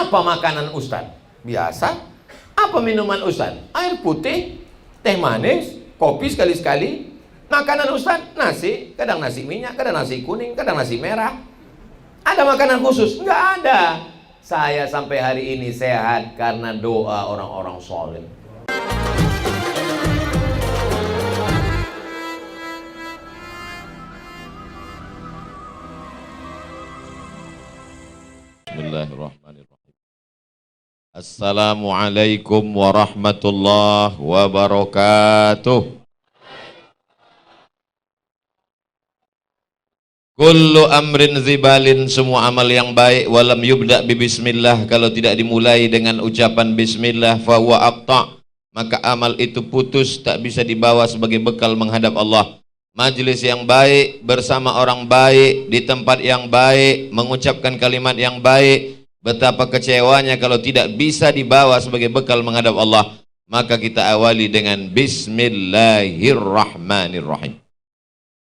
Apa makanan Ustaz? Biasa. Apa minuman Ustaz? Air putih, teh manis, kopi sekali-sekali. Makanan Ustaz, nasi. Kadang nasi minyak, kadang nasi kuning, kadang nasi merah. Ada makanan khusus? Nggak ada. Saya sampai hari ini sehat karena doa orang-orang soleh. Bismillahirrahmanirrahim. Assalamualaikum warahmatullahi wabarakatuh. Kullu amrin zibalin, semua amal yang baik, walam yubda bi bismillah, kalau tidak dimulai dengan ucapan bismillah, fahuwa aqta', maka amal itu putus, tak bisa dibawa sebagai bekal menghadap Allah. Majlis yang baik, bersama orang baik, di tempat yang baik, mengucapkan kalimat yang baik, betapa kecewanya kalau tidak bisa dibawa sebagai bekal menghadap Allah. Maka kita awali dengan Bismillahirrahmanirrahim.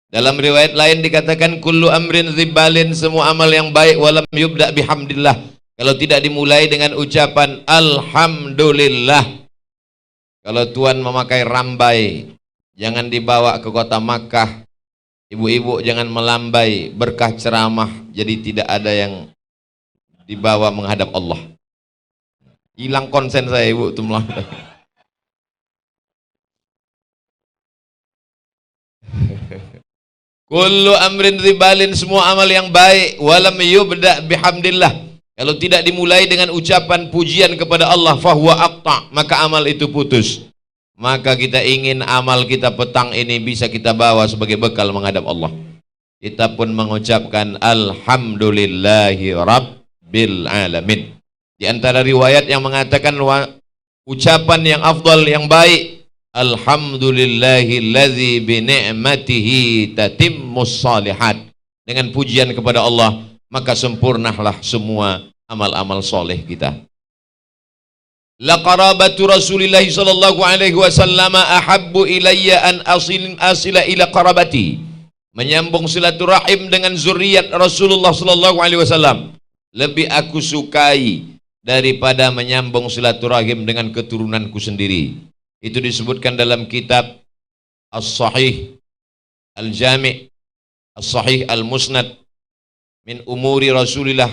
Dalam riwayat lain dikatakan kullu amrin zibalin, semua amal yang baik, walam yubda bihamdillah, kalau tidak dimulai dengan ucapan alhamdulillah. Kalau tuan memakai rambai, jangan dibawa ke kota Makkah. Ibu-ibu jangan melambai berkah ceramah, jadi tidak ada yang dibawa menghadap Allah. Hilang konsen saya, ibu tuh melambai. Kullu amrin zibalin, semua amal yang baik, walam yubda bihamdillah, kalau tidak dimulai dengan ucapan pujian kepada Allah, fahuwa aqta', maka amal itu putus. Maka kita ingin amal kita petang ini bisa kita bawa sebagai bekal menghadap Allah. Kita pun mengucapkan alhamdulillahi rabbil alamin. Di antara riwayat yang mengatakan ucapan yang afdal, yang baik, alhamdulillahillazi bi ni'matihi tatimmus shalihat. Dengan pujian kepada Allah, maka sempurnalah semua amal-amal soleh kita. La qarabatu Rasulillah sallallahu alaihi wasallam ahabbu ilayya an asila ila qarabati. Menyambung silaturahim dengan zuriat Rasulullah sallallahu alaihi wasallam lebih aku sukai daripada menyambung silaturahim dengan keturunanku sendiri. Itu disebutkan dalam kitab As-Sahih Al-Jami' As-Sahih Al-Musnad min umuri Rasulillah,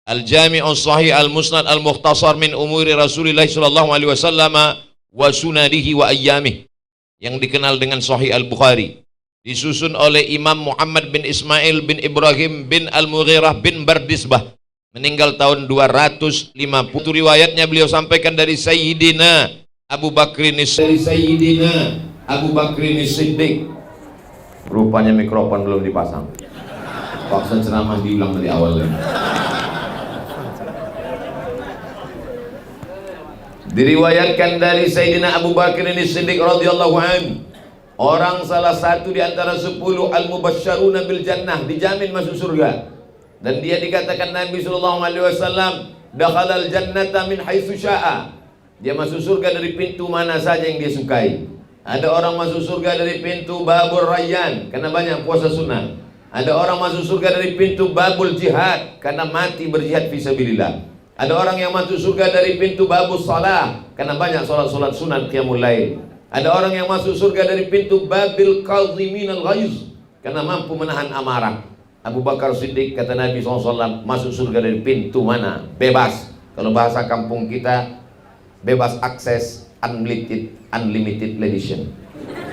Al-Jami' As-Sahih Al-Musnad Al-Mukhtasar min umuri Rasulillah sallallahu alaihi wasallam wa sunanihi wa ayyamih, yang dikenal dengan Sahih Al-Bukhari, disusun oleh Imam Muhammad bin Ismail bin Ibrahim bin Al-Mughirah bin Bardisbah, meninggal tahun 250. Riwayatnya beliau sampaikan dari Sayyidina Abu Bakrin Siddiq. Rupanya mikrofon belum dipasang. Paksa ceramah diulang dari awal. Diriwayatkan dari Sayyidina Abu Bakrin Siddiq radhiyallahu anhu, orang salah satu di antara 10 al-mubasysyaruna bil jannah, dijamin masuk surga. Dan dia dikatakan Nabi sallallahu alaihi wasallam, dakhalal jannata min haitsu syaa. Dia masuk surga dari pintu mana saja yang dia sukai. Ada orang masuk surga dari pintu babul rayyan karena banyak puasa sunnah. Ada orang masuk surga dari pintu babul jihad karena mati berjihad fisabilillah. Ada orang yang masuk surga dari pintu babus salah karena banyak salat-salat sunat qiyamul lail. Ada orang yang masuk surga dari pintu babil kadhiminal ghaiz karena mampu menahan amarah. Abu Bakar Siddiq, kata Nabi SAW, masuk surga dari pintu mana? Bebas. Kalau bahasa kampung kita, bebas akses, unlimited edition.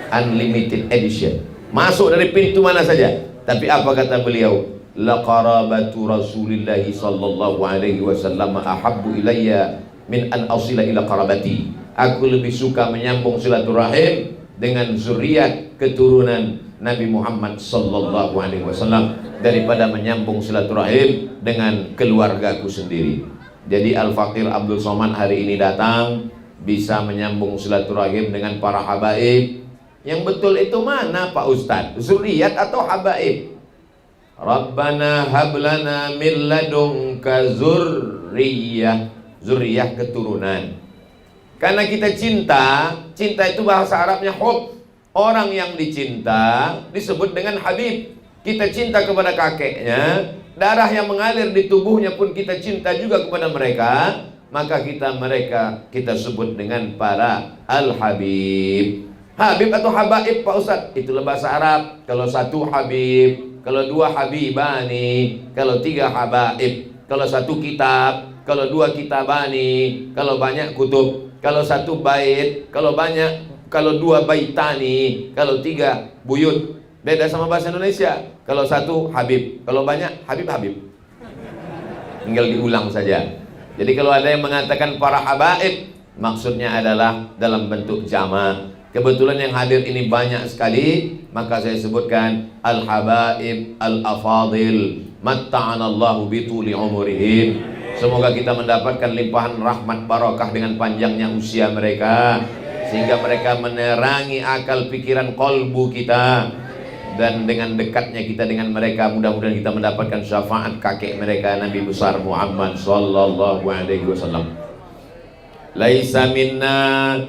Unlimited edition. Masuk dari pintu mana saja. Tapi apa kata beliau? La qarabatu Rasulillah sallallahu alaihi wasallam ahabbu ilayya min an asila ila qarabati. Aku lebih suka menyambung silaturahim dengan zuriat keturunan Nabi Muhammad sallallahu alaihi wasallam daripada menyambung silaturahim dengan keluargaku sendiri. Jadi Al-Faqir Abdul Somad hari ini datang bisa menyambung silaturahim dengan para habaib. Yang betul itu mana Pak Ustadz? Zuriat atau habaib? Rabbana hablana min ladunka zurriyah. Zurriyah keturunan. Karena kita cinta, cinta itu bahasa Arabnya hub. Orang yang dicinta disebut dengan habib. Kita cinta kepada kakeknya, darah yang mengalir di tubuhnya pun kita cinta juga kepada mereka, maka kita sebut dengan para Al-Habib. Habib atau Habaib Pak Ustadz, itulah bahasa Arab. Kalau satu Habib, kalau dua Habibani, kalau tiga Habaib, kalau satu kitab, kalau dua kitabani, kalau banyak kutub, kalau satu bait, kalau dua baitani, kalau tiga buyut. Beda sama bahasa Indonesia. Kalau satu Habib, kalau banyak Habib. Tinggal diulang saja. Jadi kalau ada yang mengatakan para habaib, maksudnya adalah dalam bentuk jama'. Kebetulan yang hadir ini banyak sekali, maka saya sebutkan al-habaib al-afadil, matta'anallahu bituli umurihim. Semoga kita mendapatkan limpahan rahmat barakah dengan panjangnya usia mereka, sehingga mereka menerangi akal pikiran kolbu kita, dan dengan dekatnya kita dengan mereka mudah-mudahan kita mendapatkan syafaat kakek mereka Nabi besar Muhammad sallallahu alaihi wasallam. Laisa minna,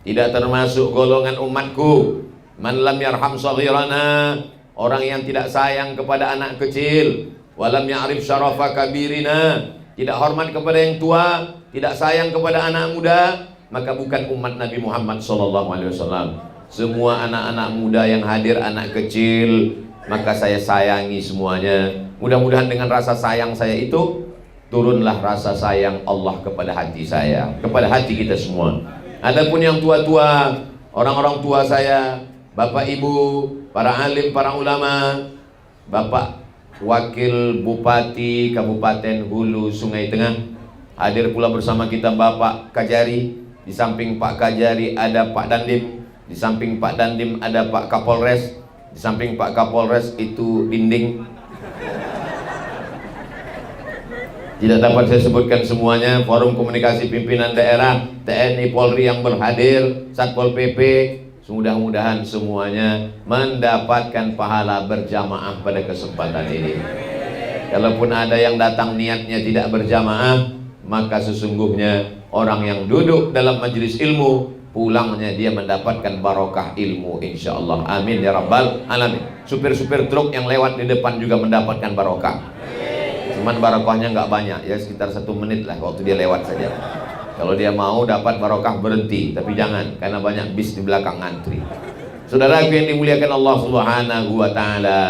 tidak termasuk golongan umatku, man lam yarham saghirana, orang yang tidak sayang kepada anak kecil, walam ya'rif syarafa kabirina, tidak hormat kepada yang tua, tidak sayang kepada anak muda, maka bukan umat Nabi Muhammad SAW. Semua anak-anak muda yang hadir, anak kecil, maka saya sayangi semuanya. Mudah-mudahan dengan rasa sayang saya itu, turunlah rasa sayang Allah kepada hati saya, kepada hati kita semua. Adapun yang tua-tua, orang-orang tua saya, bapak ibu, para alim, para ulama, bapak Wakil Bupati Kabupaten Hulu Sungai Tengah, hadir pula bersama kita Bapak Kajari. Di samping Pak Kajari ada Pak Dandim, di samping Pak Dandim ada Pak Kapolres, di samping Pak Kapolres itu dinding. Tidak dapat saya sebutkan semuanya. Forum Komunikasi Pimpinan Daerah, TNI Polri yang berhadir, Satpol PP. Mudah-mudahan semuanya mendapatkan pahala berjamaah pada kesempatan ini. Kalaupun ada yang datang niatnya tidak berjamaah, maka sesungguhnya orang yang duduk dalam majelis ilmu, pulangnya dia mendapatkan barokah ilmu insyaallah. Amin ya rabbal alamin. Supir-supir truk yang lewat di depan juga mendapatkan barokah. Cuman barokahnya nggak banyak, ya sekitar 1 menit lah waktu dia lewat saja. Kalau dia mau dapat barokah berhenti, tapi jangan, karena banyak bis di belakang ngantri. Saudaraku yang dimuliakan Allah Subhanahu wa taala,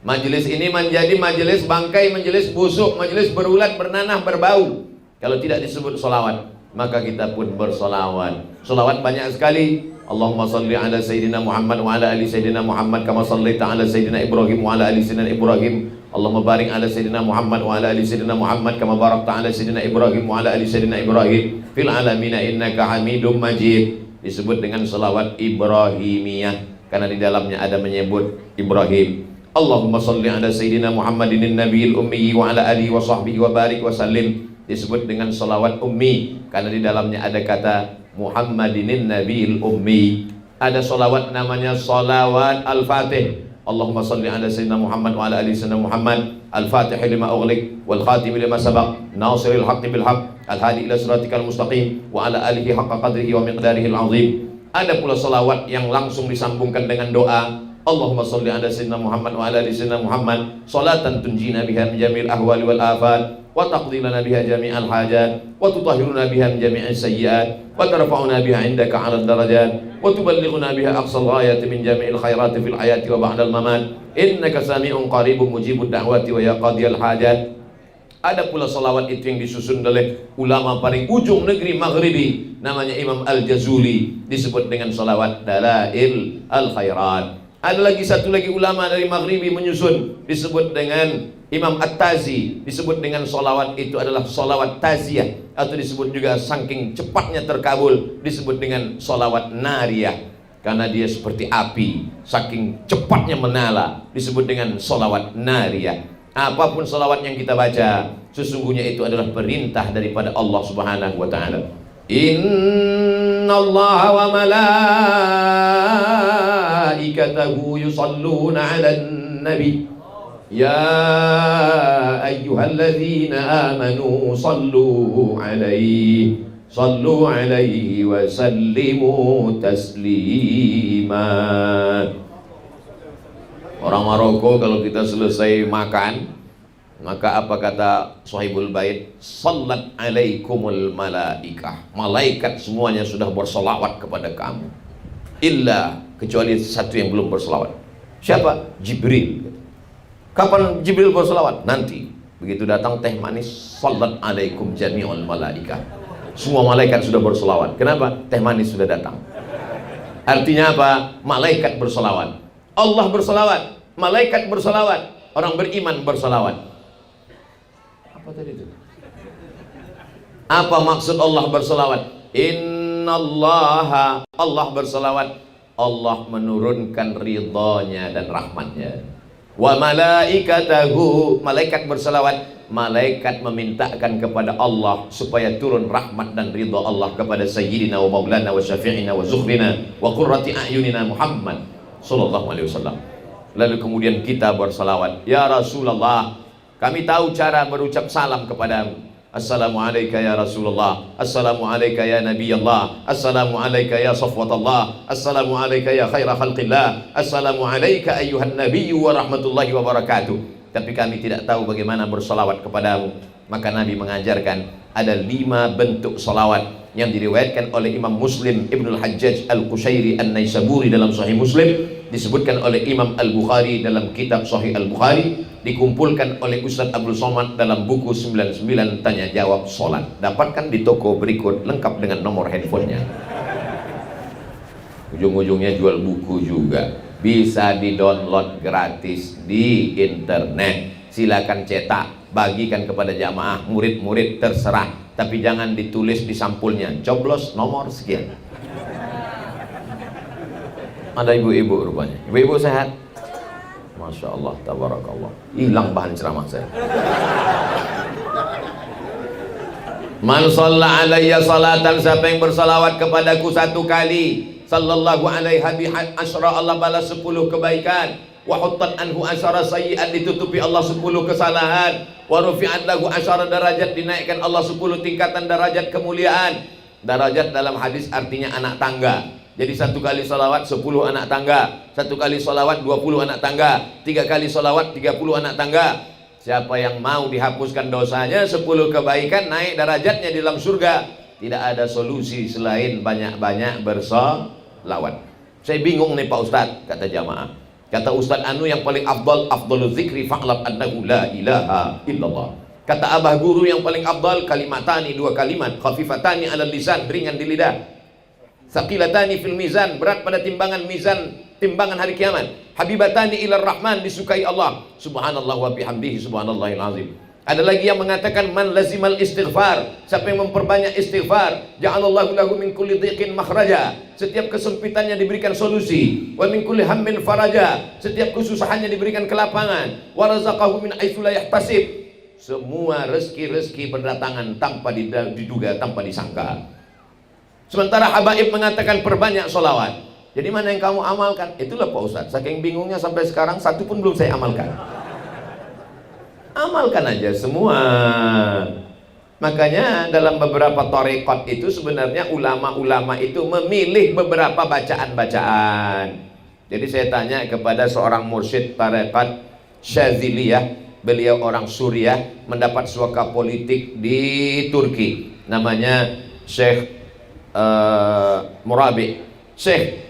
majelis ini menjadi majelis bangkai, majelis busuk, majelis berulat, bernanah, berbau. Kalau tidak disebut solawat, maka kita pun bersolawat. Solawat banyak sekali. Allahumma salli ala Sayyidina Muhammad wa ala ali Sayyidina Muhammad kama sallaita ala Sayyidina Ibrahim wa ala ali Sayyidina Ibrahim. Allahumma barik ala Sayyidina Muhammad wa ala ali Sayyidina Muhammad kama barakta ala Sayyidina Ibrahim wa ala ali Sayyidina Ibrahim fil alamina innaka Hamidum Majid. Disebut dengan salawat Ibrahimiyah karena di dalamnya ada menyebut Ibrahim. Allahumma salli ala Sayyidina Muhammadin nabiyil ummi wa ala alihi wa sahbihi wa barik wa sallim. Disebut dengan salawat ummi karena di dalamnya ada kata Muhammadinin nabiyil ummi. Ada salawat namanya salawat al-fatih. Allahumma salli ala Sayyidina Muhammad wa ala ali Sayyidina Muhammad al-fatih lima ughliq wal khatim lima sabaq nasiril haqqi bil haqq al-hadi ila siratikal mustaqim wa ala alihi haqqa qadrihi wa miqdarihi al-azim. Ada pula salawat yang langsung disambungkan dengan doa. Allahumma salli ala Sayyidina Muhammad wa ala ali Sayyidina Muhammad salatan tunjina biha min jamil ahwali wal afat wa taqdi lana biha jami'al hajat wa tutahhiruna biha min jami'is sayyi'at wa tarfa'una biha indaka 'alal darajat wa tuballighuna biha aqsal ghayati min jami'il khairati fil hayati wa ba'dal mamat innaka sami'un qaribun mujibud da'wati wa ya qadiyal hajat. Ada pula salawat itu yang disusun oleh ulama paling ujung negeri Maghribi, namanya Imam Al-Jazuli, disebut dengan salawat Dalail Al-Khairat. Ada lagi satu lagi ulama dari Maghribi menyusun, disebut dengan Imam At-Tazi, disebut dengan solawat itu adalah solawat taziyah, atau disebut juga saking cepatnya terkabul disebut dengan solawat nariyah, karena dia seperti api, saking cepatnya menyala disebut dengan solawat nariyah. Apapun solawat yang kita baca, sesungguhnya itu adalah perintah daripada Allah Subhanahu wa ta'ala. Inna Allah wa malaikatahu yusalluna ala nabi ya ayyuhalladzina amanu sallu alaihi wa sallimu taslima. Orang Maroko kalau kita selesai makan, Maka apa kata Sahibul Bait? Sallat alaikumul malaikah. Malaikat semuanya sudah bersolawat kepada kamu. Illa, kecuali satu yang belum bersolawat. Siapa? Jibril. Kapan Jibril bersolawat? Nanti. Begitu datang teh manis, sallat alaikum jami'ul malaikah. Semua malaikat sudah bersolawat. Kenapa? Teh manis sudah datang. Artinya apa? Malaikat bersolawat. Allah bersolawat. Malaikat bersolawat. Orang beriman bersolawat. Apa tadi itu? Apa maksud Allah bersolawat? Innallaha, Allah bersolawat. Allah menurunkan ridhonya dan rahmatnya. Wa malaikatahu, malaikat bersolawat. Malaikat memintakan kepada Allah supaya turun rahmat dan ridha Allah kepada Sayyidina wa Maulana wa Syafi'ina wa Zuhrina wa Qurrati a'yunina Muhammad sallallahu alaihi wasallam. Lalu kemudian kita bersalawat, ya Rasulullah, kami tahu cara berucap salam kepadamu. Assalamualaikum ya Rasulullah, Assalamualaikum ya Nabi Allah, Assalamualaikum ya Safwatullah, Assalamualaikum ya khaira khalqillah, Assalamualaikum ayuhan Nabi wa rahmatullahi wa barakatuh. Tapi kami tidak tahu bagaimana bersalawat kepadamu. Maka Nabi mengajarkan ada 5 bentuk salawat yang diriwayatkan oleh Imam Muslim Ibnul Hajjaj Al-Qushairi An-Naisaburi dalam Sahih Muslim, disebutkan oleh Imam Al-Bukhari dalam kitab Sahih Al-Bukhari, dikumpulkan oleh Ustadz Abdul Somad dalam buku 99 Tanya Jawab Salat. Dapatkan di toko berikut lengkap dengan nomor handphonenya. Ujung-ujungnya jual buku juga. Bisa di-download gratis di internet. Silakan cetak, bagikan kepada jamaah, murid-murid terserah. Tapi jangan ditulis di sampulnya, coblos nomor sekian. Ada ibu-ibu rupanya. Ibu-ibu sehat? Masya Allah, tabarakallah. Hilang bahan ceramah saya. Man shalla alayya salatan, siapa yang bersalawat kepadaku 1 kali, sallallahu alaihi asyra, Allah balas 10 kebaikan. Wa huttat anhu asyara sayyi'at, ditutupi Allah 10 kesalahan. Wa rufi'at lahu asyara darajat, dinaikkan Allah 10 tingkatan derajat kemuliaan. Darajat dalam hadis artinya anak tangga. Jadi 1 kali salawat 10 anak tangga, 1 kali salawat 20 anak tangga, 3 kali salawat 30 anak tangga. Siapa yang mau dihapuskan dosanya 10 kebaikan, naik derajatnya di dalam surga. Tidak ada solusi selain banyak-banyak bersalawat. Saya bingung nih Pak Ustadz, kata jamaah. Kata Ustadz Anu yang paling afdalul zikri fa'lam annahu la ilaha illallah. Kata abah guru yang paling afdal kalimatani, 2 kalimat, khafifatani alal lisan, ringan di lidah, saqilatani fil mizan, berat pada timbangan mizan, timbangan hari kiamat, habibatani ilar rahman, disukai Allah, subhanallah wa bihamdihi subhanallahil azim. Ada lagi yang mengatakan man lazimal istighfar, siapa yang memperbanyak istighfar, ja'alallahu lahu min kulli dhiqin makhraja, setiap kesempitannya diberikan solusi, wa min kulli hammin faraja, setiap kesusahannya diberikan kelapangan, wa razaqahu min haitsu la yahtasib, semua rezeki-rezeki berdatangan tanpa diduga, tanpa disangka. Sementara habaib mengatakan perbanyak sholawat. Jadi mana yang kamu amalkan? Itulah Pak Ustadz, saking bingungnya sampai sekarang 1 pun belum saya amalkan. Amalkan aja semua. Makanya dalam beberapa tarekat itu sebenarnya ulama-ulama itu memilih beberapa bacaan-bacaan. Jadi saya tanya kepada seorang mursyid tarekat Syaziliyah, beliau orang Suriah, mendapat suaka politik di Turki, namanya Syekh Murabi. Syekh,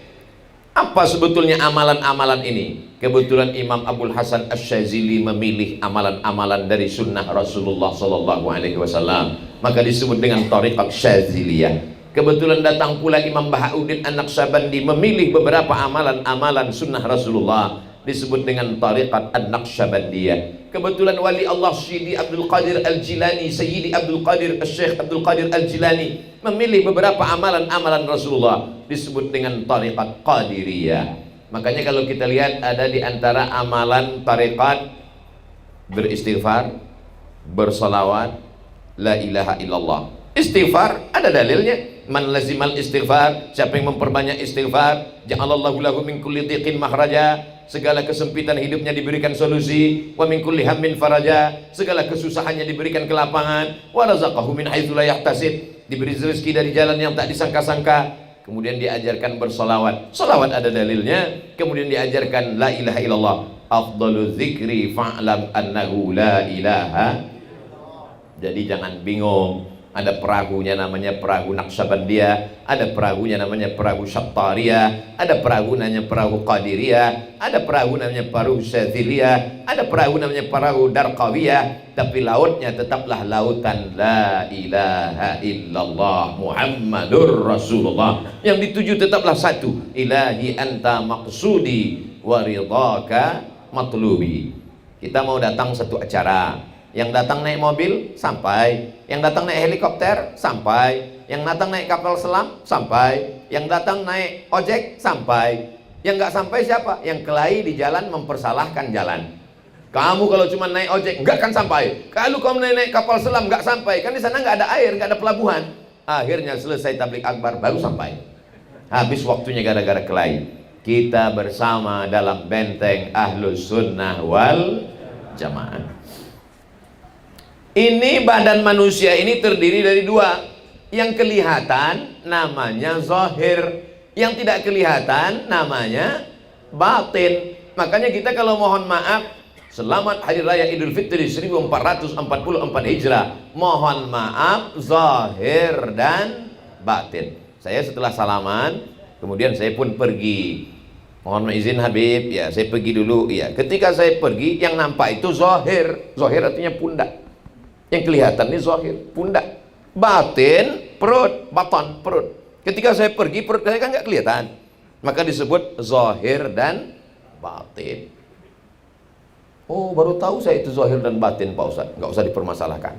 apa sebetulnya amalan-amalan ini? Kebetulan Imam Abdul Hasan Asy-Syazili memilih amalan-amalan dari sunnah Rasulullah sallallahu alaihi wasallam, maka disebut dengan tariqat Syaziliyah. Kebetulan datang pula Imam Bahauddin An-Naqsyabandi memilih beberapa amalan-amalan sunnah Rasulullah, disebut dengan tariqat An-Naqsyabandiyah. Kebetulan wali Allah Syidi Abdul Qadir Al-Jilani, Sayyidi Abdul Qadir Syekh Abdul Qadir Al-Jilani memilih beberapa amalan-amalan Rasulullah, disebut dengan tariqat Qadiriyah. Makanya kalau kita lihat ada di antara amalan tariqat beristighfar, bersalawat, la ilaha illallah. Istighfar ada dalilnya. Man lazimal istighfar, siapa yang memperbanyak istighfar, ja'alallahu lahu min kulli dhiqin makhraja, segala kesempitan hidupnya diberikan solusi, wa min kulli hammin faraja, segala kesusahannya diberikan kelapangan, wa razaqahu min haitsu la yahtasib, diberi rezeki dari jalan yang tak disangka-sangka. Kemudian diajarkan bersolawat, solawat ada dalilnya. Kemudian diajarkan la ilaha illallah, afdalu dzikri fa'lam annahu la ilaha. Jadi jangan bingung, ada perahunya namanya perahu Naqsabandiyah, ada perahunya namanya perahu Syattariyah, ada perahu namanya perahu Qadiriyah, ada perahu namanya perahu Syadziliyah, ada perahu namanya perahu Darqawiyah, tapi lautnya tetaplah lautan la ilaha illallah Muhammadur Rasulullah. Yang dituju tetaplah satu, ilahi anta maqsudi wa ridhaka matlubi. Kita mau datang satu acara, yang datang naik mobil sampai, yang datang naik helikopter sampai, yang datang naik kapal selam sampai, yang datang naik ojek sampai, yang nggak sampai siapa? Yang kelahi di jalan mempersalahkan jalan. Kamu kalau cuma naik ojek nggak akan sampai, kalau kamu naik kapal selam nggak sampai, kan di sana nggak ada air, nggak ada pelabuhan. Akhirnya selesai tablik akbar baru sampai, habis waktunya gara-gara kelahi. Kita bersama dalam benteng Ahlus Sunnah wal Jamaah. Ini badan manusia ini terdiri dari dua. Yang kelihatan namanya zahir, yang tidak kelihatan namanya batin. Makanya kita kalau mohon maaf, selamat Hari Raya Idul Fitri 1444 Hijrah, mohon maaf zahir dan batin. Saya setelah salaman, kemudian saya pun pergi. Mohon izin Habib, ya saya pergi dulu. Ya, ketika saya pergi, yang nampak itu zahir. Zahir artinya pundak. Yang kelihatan ini zahir, pundak. Batin, perut, batan, perut. Ketika saya pergi, perut saya kan nggak kelihatan. Maka disebut zahir dan batin. Oh, baru tahu saya itu zahir dan batin, Pak Ustadz. Nggak usah dipermasalahkan.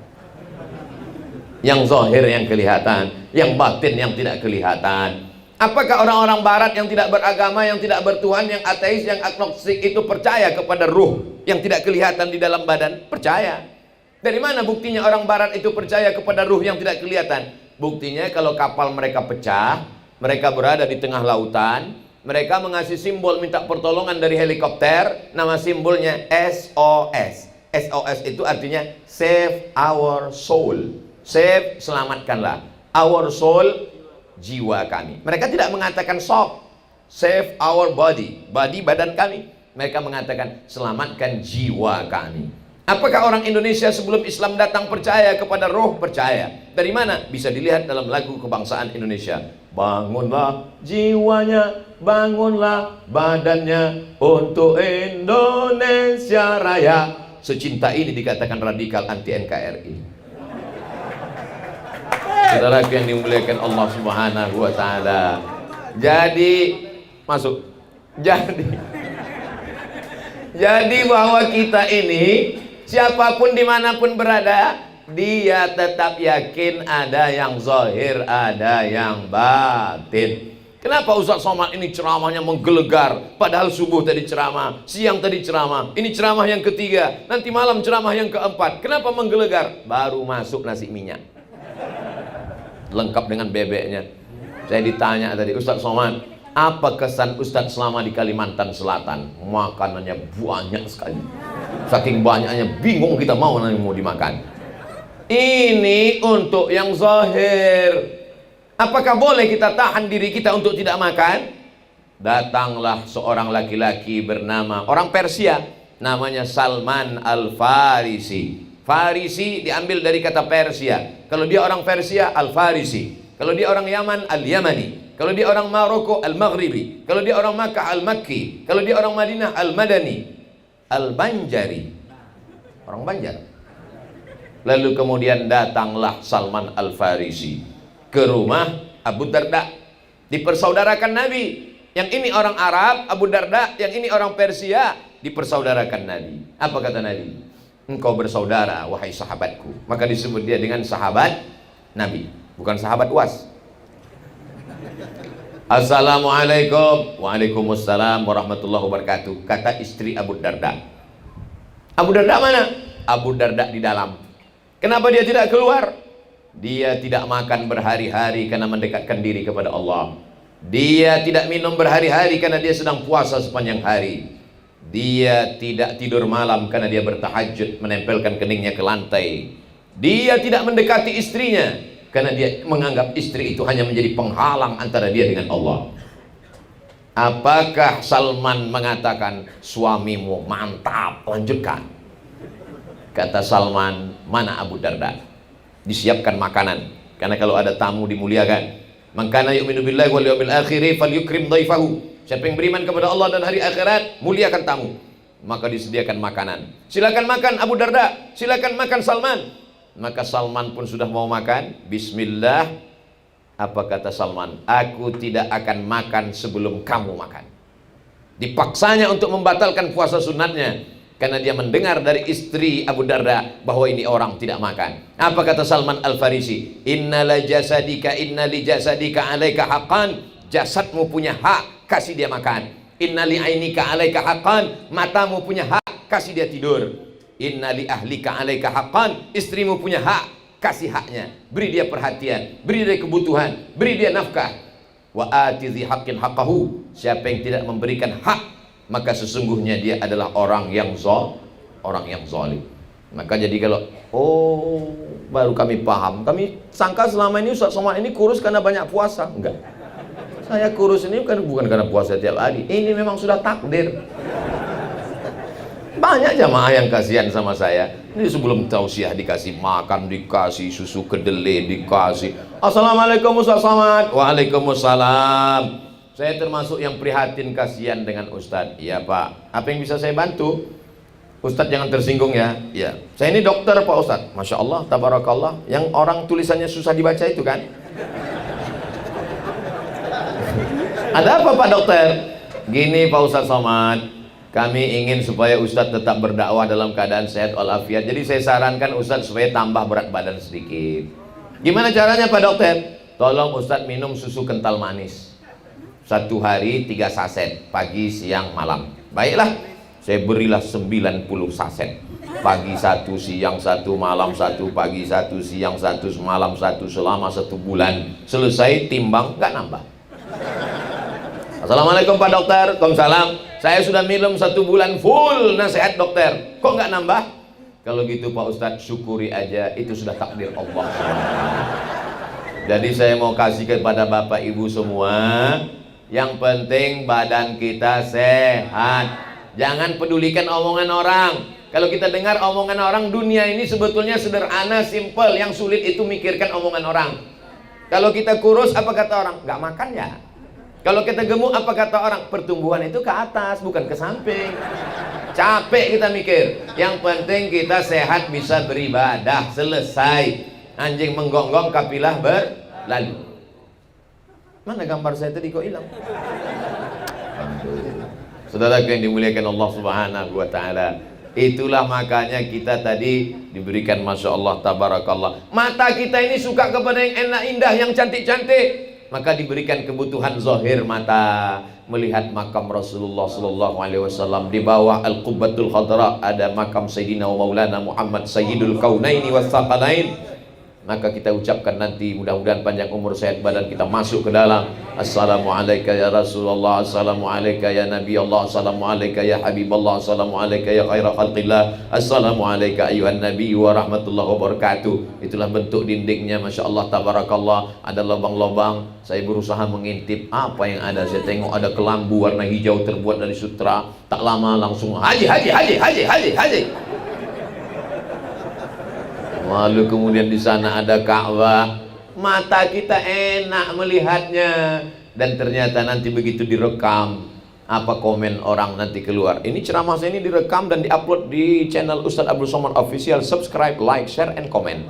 Yang zahir yang kelihatan, yang batin yang tidak kelihatan. Apakah orang-orang barat yang tidak beragama, yang tidak bertuhan, yang ateis, yang agnostik itu percaya kepada ruh yang tidak kelihatan di dalam badan? Percaya. Dari mana buktinya orang barat itu percaya kepada ruh yang tidak kelihatan? Buktinya kalau kapal mereka pecah, mereka berada di tengah lautan, mereka mengasih simbol minta pertolongan dari helikopter, nama simbolnya SOS. SOS itu artinya save our soul. Save, selamatkanlah. Our soul, jiwa kami. Mereka tidak mengatakan stop, save our body. Body, badan kami. Mereka mengatakan selamatkan jiwa kami. Apakah orang Indonesia sebelum Islam datang percaya kepada roh? Percaya. Dari mana? Bisa dilihat dalam lagu kebangsaan Indonesia. Bangunlah jiwanya, bangunlah badannya untuk Indonesia Raya. Secinta ini dikatakan radikal anti NKRI. Saudara yang dimuliakan Allah Subhanahu wa taala. Jadi masuk. Jadi bahwa kita ini, siapapun dimanapun berada, dia tetap yakin ada yang zahir, ada yang batin. Kenapa Ustaz Somad ini ceramahnya menggelegar? Padahal subuh tadi ceramah, siang tadi ceramah, ini ceramah yang ketiga, nanti malam ceramah yang keempat. Kenapa menggelegar? Baru masuk nasi minyak, lengkap dengan bebeknya. Saya ditanya tadi, Ustaz Somad, apa kesan Ustaz selama di Kalimantan Selatan? Makanannya banyak sekali. Saking banyaknya bingung kita mau dimakan. Ini untuk yang zahir. Apakah boleh kita tahan diri kita untuk tidak makan? Datanglah seorang laki-laki bernama, orang Persia, namanya Salman Al-Farisi. Farisi diambil dari kata Persia. Kalau dia orang Persia, Al-Farisi. Kalau dia orang Yaman, Al-Yamani. Kalau dia orang Maroko, Al-Maghribi. Kalau dia orang Makkah, Al-Makki. Kalau dia orang Madinah, Al-Madani. Al-Banjari, orang Banjar. Lalu kemudian datanglah Salman Al-Farisi ke rumah Abu Darda, dipersaudarakan Nabi. Yang ini orang Arab, Abu Darda, yang ini orang Persia, dipersaudarakan Nabi. Apa kata Nabi? Engkau bersaudara, wahai sahabatku. Maka disebut dia dengan sahabat Nabi, bukan sahabat UAS. Assalamualaikum. Waalaikumsalam warahmatullahi wabarakatuh. Kata istri Abu Darda. Abu Darda mana? Abu Darda di dalam. Kenapa dia tidak keluar? Dia tidak makan berhari-hari karena mendekatkan diri kepada Allah. Dia tidak minum berhari-hari karena dia sedang puasa sepanjang hari. Dia tidak tidur malam karena dia bertahajud menempelkan keningnya ke lantai. Dia tidak mendekati istrinya karena dia menganggap istri itu hanya menjadi penghalang antara dia dengan Allah. Apakah Salman mengatakan suamimu mantap, lanjutkan? Kata Salman, mana Abu Darda? Disiapkan makanan, karena kalau ada tamu dimuliakan. Man kana yu'minu billahi wal yawmil akhir falyukrim dhaifahu. Siapa yang beriman kepada Allah dan hari akhirat, muliakan tamu. Maka disediakan makanan. Silakan makan Abu Darda, silakan makan Salman. Maka Salman pun sudah mau makan. Bismillah. Apa kata Salman? Aku tidak akan makan sebelum kamu makan. Dipaksanya untuk membatalkan puasa sunatnya, karena dia mendengar dari istri Abu Darda bahwa ini orang tidak makan. Apa kata Salman Al-Farisi? Inna li jasadika alaika haqqan. Jasadmu punya hak, kasih dia makan. Inna li ainika alaika haqqan. Matamu punya hak, kasih dia tidur. Inna li ahlika alaika haqqan. Istrimu punya hak, kasih haknya, beri dia perhatian, beri dia kebutuhan, beri dia nafkah. Wa ati dzi haqqin haqqahu. Siapa yang tidak memberikan hak, maka sesungguhnya dia adalah orang yang zalim. Maka jadi kalau baru kami paham, kami sangka selama ini Ustaz Somad ini kurus karena banyak puasa. Enggak, saya kurus ini bukan karena puasa tiap hari, ini memang sudah takdir. Banyak jamaah yang kasihan sama saya. Ini sebelum tausiah dikasih makan, dikasih susu kedelai, dikasih Assalamualaikum Ustaz Somad. Waalaikumsalam. Saya termasuk yang prihatin, kasihan dengan Ustadz. Iya Pak, apa yang bisa saya bantu? Ustadz jangan tersinggung ya. Iya, saya ini dokter Pak Ustadz. Masya Allah, tabarakallah. Yang orang tulisannya susah dibaca itu kan? Ada apa Pak Dokter? Gini Pak Ustadz Somad, kami ingin supaya Ustadz tetap berdakwah dalam keadaan sehat walafiat. Jadi saya sarankan Ustadz supaya tambah berat badan sedikit. Gimana caranya Pak Dokter? Tolong Ustadz minum susu kental manis. 1 hari 3 saset, pagi, siang, malam. Baiklah, saya berilah 90 saset. Pagi 1, siang 1, malam 1, pagi 1, siang 1, malam 1, selama 1 bulan. Selesai timbang, nggak nambah. Assalamualaikum Pak Dokter. Waalaikumsalam. Saya sudah minum 1 bulan full nasihat dokter, kok nggak nambah? Kalau gitu Pak Ustadz, syukuri aja, itu sudah takdir Allah. Jadi saya mau kasih kepada Bapak Ibu semua, yang penting badan kita sehat. Jangan pedulikan omongan orang. Kalau kita dengar omongan orang, dunia ini sebetulnya sederhana, simple. Yang sulit itu mikirkan omongan orang. Kalau kita kurus, apa kata orang? Nggak makan ya. Kalau kita gemuk, apa kata orang? Pertumbuhan itu ke atas, bukan ke samping. Capek kita mikir. Yang penting kita sehat, bisa beribadah. Selesai. Anjing menggonggong, kapilah berlalu. Mana gambar saya tadi kok hilang? Saudara yang dimuliakan Allah Subhanahu wa Ta'ala, itulah makanya kita tadi diberikan Masya Allah tabarakallah. Mata kita ini suka kepada yang enak, indah, yang cantik-cantik, maka diberikan kebutuhan zahir mata. Melihat makam Rasulullah Sallallahu Alaihi Wasallam, di bawah Al-Qubbatul Khadra ada makam Sayyidina wa Maulana Muhammad Sayyidul Kaunaini was Thaqalain. Maka kita ucapkan nanti, mudah-mudahan panjang umur sehat badan kita, masuk ke dalam. Assalamualaikum ya Rasulullah, Assalamualaikum ya Nabi Allah, Assalamualaikum ya Habibullah, Assalamualaikum ya khaira khalqillah, Assalamualaikum ayuhan Nabi wa rahmatullahi wabarakatuh. Itulah bentuk dindingnya, Masya Allah tabarakallah. Ada lubang-lubang. Saya berusaha mengintip apa yang ada. Saya tengok ada kelambu warna hijau terbuat dari sutra. Tak lama langsung haji. Lalu kemudian di sana ada Ka'bah. Mata kita enak melihatnya. Dan ternyata nanti begitu direkam, apa komen orang nanti keluar. Ini ceramah saya ini direkam dan diupload di channel Ustadz Abdul Somad Official. Subscribe, like, share, and comment.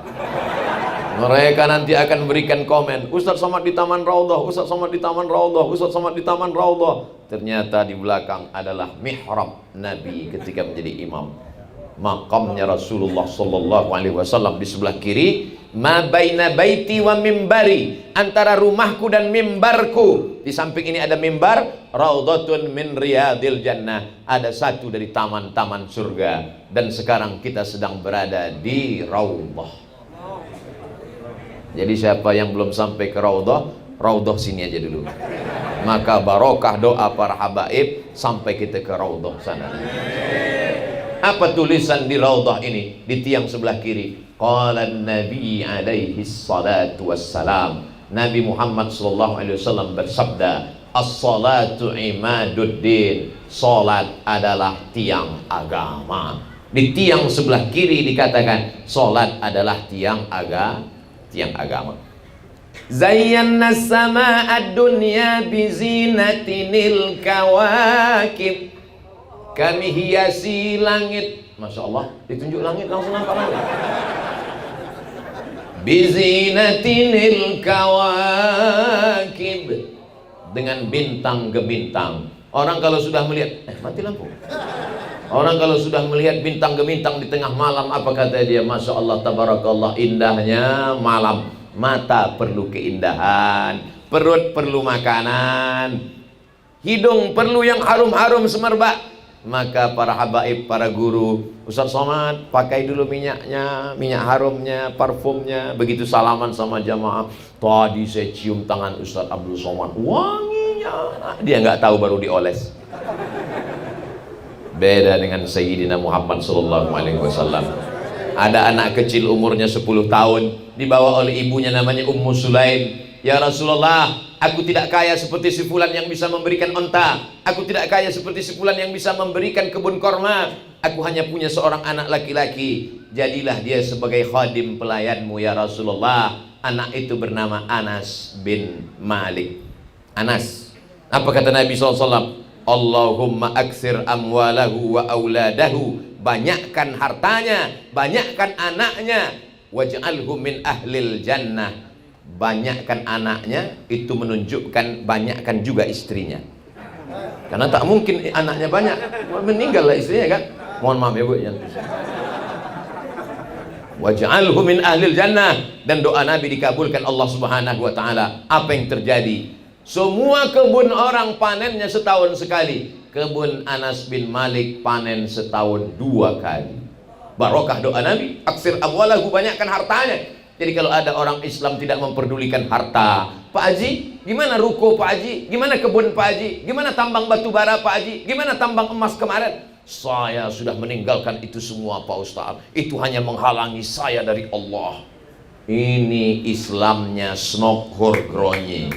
Mereka nanti akan berikan komen, Ustadz Somad di Taman Raudhah, Ustadz Somad di Taman Raudhah, Ustadz Somad di Taman Raudhah. Ternyata di belakang adalah mihrab Nabi ketika menjadi imam. Makamnya Rasulullah Sallallahu Alaihi Wasallam di sebelah kiri. Ma baina baiti wa mimbari, antara rumahku dan mimbarku. Di samping ini ada mimbar. Raudhatun min riyadil jannah, ada satu dari taman-taman surga. Dan sekarang kita sedang berada di Raudhah. Jadi siapa yang belum sampai ke Raudhah, Raudhah sini aja dulu. Maka barokah doa para habaib sampai kita ke Raudhah sana. Apa tulisan di Raudhah ini? Di tiang sebelah kiri, qala Nabi alaihi salatu wassalam, Nabi Muhammad sallallahu alaihi wasallam bersabda, As-salatu imaduddin. Salat adalah tiang agama. Di tiang sebelah kiri dikatakan salat adalah tiang agama. Zayyana sama'ad dunya bizinatinil kawakib. Kami hiasi langit. Masya Allah, ditunjuk langit langsung nampak langit. Bizinatinil kawakib, dengan bintang gemintang. Orang kalau sudah melihat, mati lampu. Orang kalau sudah melihat bintang gemintang di tengah malam, apa kata dia? Masya Allah, tabarakallah, indahnya malam. Mata perlu keindahan, perut perlu makanan, hidung perlu yang harum-harum semerbak. Maka para habaib, para guru, Ustaz Somad pakai dulu minyaknya, minyak harumnya, parfumnya. Begitu salaman sama jamaah, tadi saya cium tangan Ustaz Abdul Somad, wanginya. Dia nggak tahu, baru dioles. Beda dengan Sayyidina Muhammad SAW. Ada anak kecil umurnya 10 tahun, dibawa oleh ibunya namanya Ummu Sulaim. Ya Rasulullah, aku tidak kaya seperti si fulan yang bisa memberikan onta. Aku tidak kaya seperti si fulan yang bisa memberikan kebun korma. Aku hanya punya seorang anak laki-laki. Jadilah dia sebagai khadim pelayanmu ya Rasulullah. Anak itu bernama Anas bin Malik. Anas. Apa kata Nabi SAW? Allahumma aksir amwalahu wa auladahu. Banyakkan hartanya, banyakkan anaknya. Waj'alhu min ahlil jannah. Banyakkan anaknya itu menunjukkan banyakkan juga istrinya. Karena tak mungkin anaknya banyak, meninggal lah istrinya kan. Mohon maaf ya Bu. Waj'alhu min ahlil jannah. Dan doa Nabi dikabulkan Allah Subhanahu wa taala. Apa yang terjadi? Semua kebun orang panennya setahun sekali. Kebun Anas bin Malik panen setahun 2 kali. Barokah doa Nabi. Aksir amwalahu, banyakkan hartanya. Jadi kalau ada orang Islam tidak memperdulikan harta, Pak Haji, gimana ruko Pak Haji? Gimana kebun Pak Haji? Gimana tambang batu bara Pak Haji? Gimana tambang emas kemarin? Saya sudah meninggalkan itu semua Pak Ustaz. Itu hanya menghalangi saya dari Allah. Ini Islamnya Snok Horgronyi,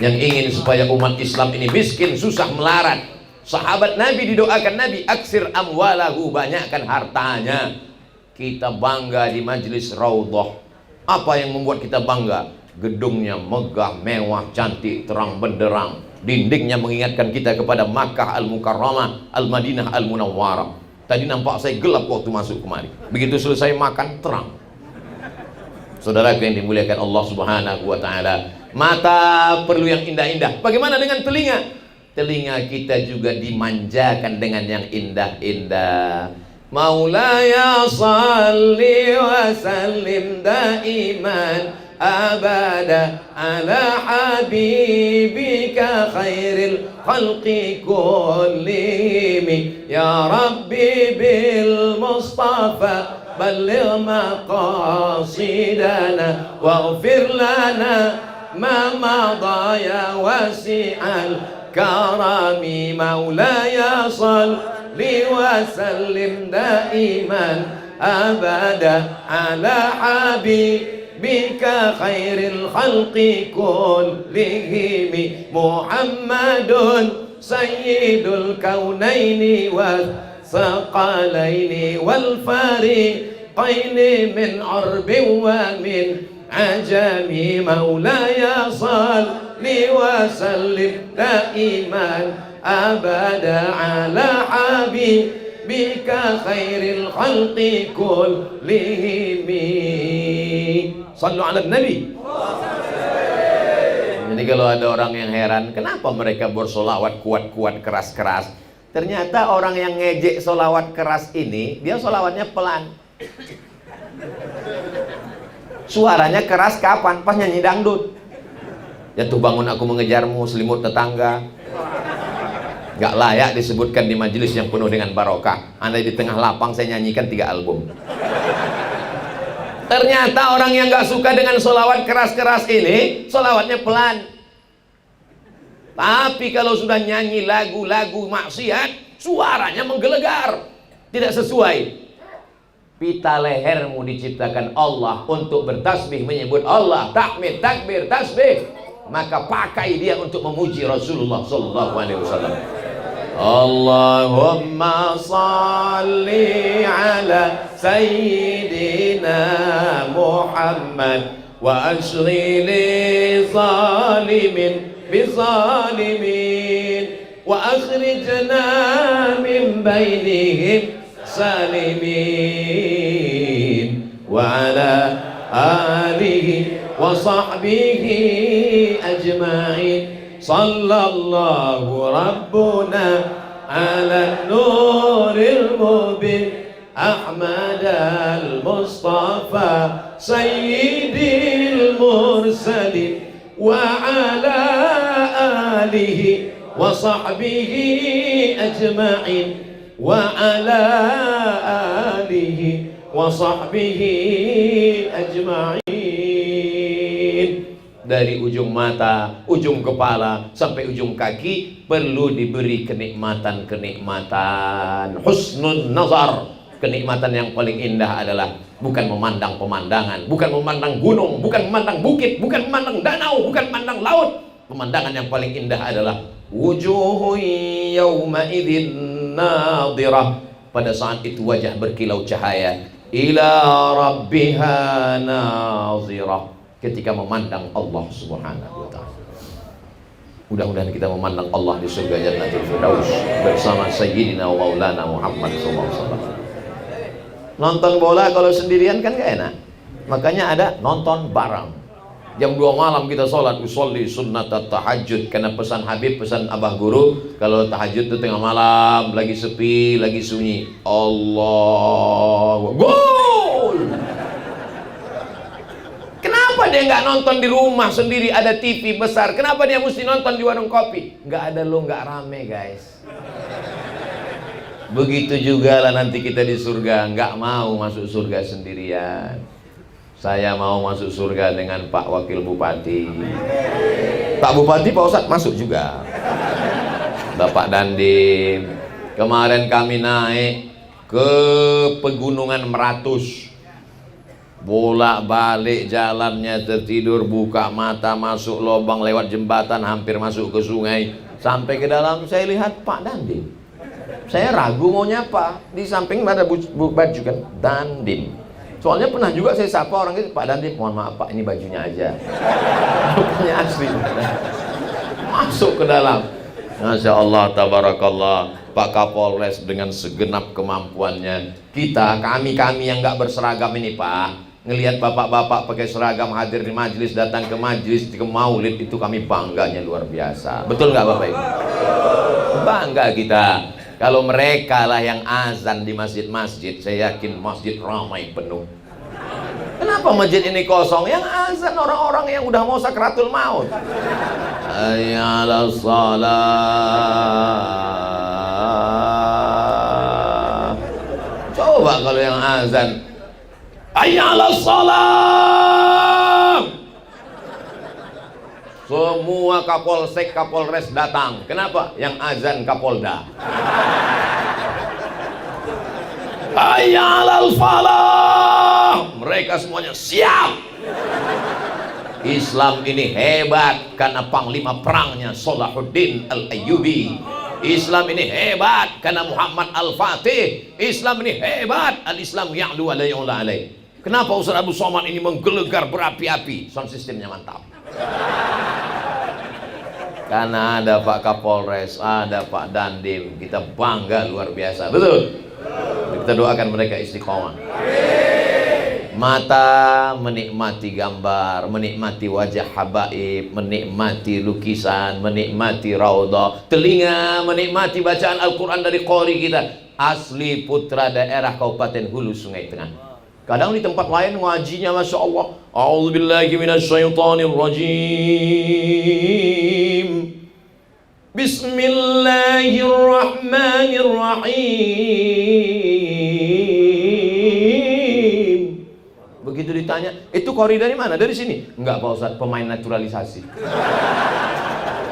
yang ingin supaya umat Islam ini miskin, susah, melarat. Sahabat Nabi didoakan Nabi, aksir amwalahu, banyakkan hartanya. Kita bangga di majlis Raudhah. Apa yang membuat kita bangga? Gedungnya megah, mewah, cantik, terang benderang. Dindingnya mengingatkan kita kepada Makkah Al-Mukarramah, Al-Madinah Al-Munawwarah. Tadi nampak saya gelap waktu masuk kemari. Begitu selesai makan, terang. Saudaraku yang dimuliakan Allah Subhanahu wa taala, mata perlu yang indah-indah. Bagaimana dengan telinga? Telinga kita juga dimanjakan dengan yang indah-indah. Maulaya salli wa sallim daiman abada ala habibika khairil khalqi kullihim. Ya Rabbi bil Mustafa balligh maqasidana waghfir lana ma madha ya wasi'al karami. Maulaya salli wa sallim daiman abada ala habibika khairil khalqi kullihim. Muhammadun sayyidul kaunaini wal thaqalaini wal fariqaini min arbin wa min ajami. Maulaya salli wa sallim daiman abada ala habibika khairil khalqi kullihim. Sallu ala Nabi. Jadi kalau ada orang yang heran, kenapa mereka bersolawat kuat-kuat, keras-keras? Ternyata orang yang ngejek solawat keras ini, dia solawatnya pelan. Suaranya keras kapan? Pas nyanyi dangdut. Jatuh bangun aku mengejarmu, selimut tetangga. Gak layak disebutkan di majelis yang penuh dengan barokah. Andai di tengah lapang saya nyanyikan 3 album. Ternyata orang yang gak suka dengan solawat keras-keras ini, solawatnya pelan. Tapi kalau sudah nyanyi lagu-lagu maksiat, suaranya menggelegar, tidak sesuai. Pita lehermu diciptakan Allah untuk bertasbih, menyebut Allah, tahmid, takbir, tasbih. maka pakai dia untuk memuji Rasulullah sallallahu alaihi wasallam. Allahumma salli ala sayyidina Muhammad wa ashghili zalimin bizalimin wa akhrijna min bainihim salimin wa ala alihi wa sahbihi ajma'in. Sallallahu rabbuna ala nuril mubin Ahmad al-Mustafa sayyidil mursalin wa ala alihi wa sahbihi ajma'in wa ala alihi wa sahbihi ajma'in. Dari ujung mata, ujung kepala sampai ujung kaki perlu diberi kenikmatan-kenikmatan. Husnul nazar. Kenikmatan yang paling indah adalah bukan memandang pemandangan, bukan memandang gunung, bukan memandang bukit, bukan memandang danau, bukan memandang laut. Pemandangan yang paling indah adalah wujuhun yawma idzin nadhirah. Pada saat itu wajah berkilau cahaya, ila rabbiha nazirah, ketika memandang Allah Subhanahu wa ta'ala. Mudah-mudahan kita memandang Allah di surga Jannatul Firdaus bersama Sayyidina wa Maulana Muhammad SAW. Nonton bola kalau sendirian kan gak enak, makanya ada nonton bareng. Jam 2 malam kita sholat, usolli sunnat tahajud, karena pesan Habib, pesan Abah Guru, kalau tahajud itu tengah malam, lagi sepi, lagi sunyi, Allah gol. Kenapa dia nggak nonton di rumah sendiri, ada TV besar? Kenapa dia mesti nonton di warung kopi? Nggak ada lo, nggak rame guys. Begitu juga lah nanti kita di surga. Nggak mau masuk surga sendirian. Saya mau masuk surga dengan Pak Wakil Bupati. Pak Bupati, Pak Ustadz masuk juga. Bapak Dandim. Kemarin kami naik ke Pegunungan Meratus. Bolak-balik jalannya, tertidur, buka mata, masuk lubang, lewat jembatan, hampir masuk ke sungai. Sampai ke dalam saya lihat Pak Dandim. Saya ragu mau nyapa. Di samping ada baju kan, Dandim. Soalnya pernah juga saya sapa orang itu, Pak Dandim, mohon maaf Pak, ini bajunya aja. Bukannya asli. Masuk ke dalam. Masya Allah, tabarakallah. Pak Kapolres dengan segenap kemampuannya. Kami yang nggak berseragam ini Pak, ngelihat bapak-bapak pakai seragam hadir di majelis, datang ke majelis, ke maulid, itu kami bangganya luar biasa. Betul nggak Bapak Ibu? Bangga kita. Kalau mereka lah yang azan di masjid-masjid, saya yakin masjid ramai penuh. Kenapa masjid ini kosong? Yang azan orang-orang yang udah mau sakratul maut. Hayya 'alas shalah. Coba kalau yang azan, hayya 'alas shalah. Semua Kapolsek, Kapolres datang. Kenapa? Yang azan Kapolda. Hayya 'alal falah. Mereka semuanya siap. Islam ini hebat karena panglima perangnya Salahuddin Al-Ayyubi. Islam ini hebat karena Muhammad Al-Fatih. Islam ini hebat, al-Islam ya'lu wa la yu'la alaih. Kenapa Ustaz Abu Somad ini menggelegar berapi-api? Sound systemnya mantap. Karena ada Pak Kapolres, ada Pak Dandim, kita bangga luar biasa. Betul? Kita doakan mereka istiqomah. Mata menikmati gambar, menikmati wajah habaib, menikmati lukisan, menikmati raudhah. Telinga menikmati bacaan Al-Quran dari qori kita. Asli putra daerah Kabupaten Hulu Sungai Tengah. Kadang di tempat lain ngajinya Masya Allah, a'udzubillahi minasyaitonirrajim, bismillahirrahmanirrahim. Begitu ditanya, itu qori dari mana? Dari sini? Enggak Pak Ustadz, pemain naturalisasi.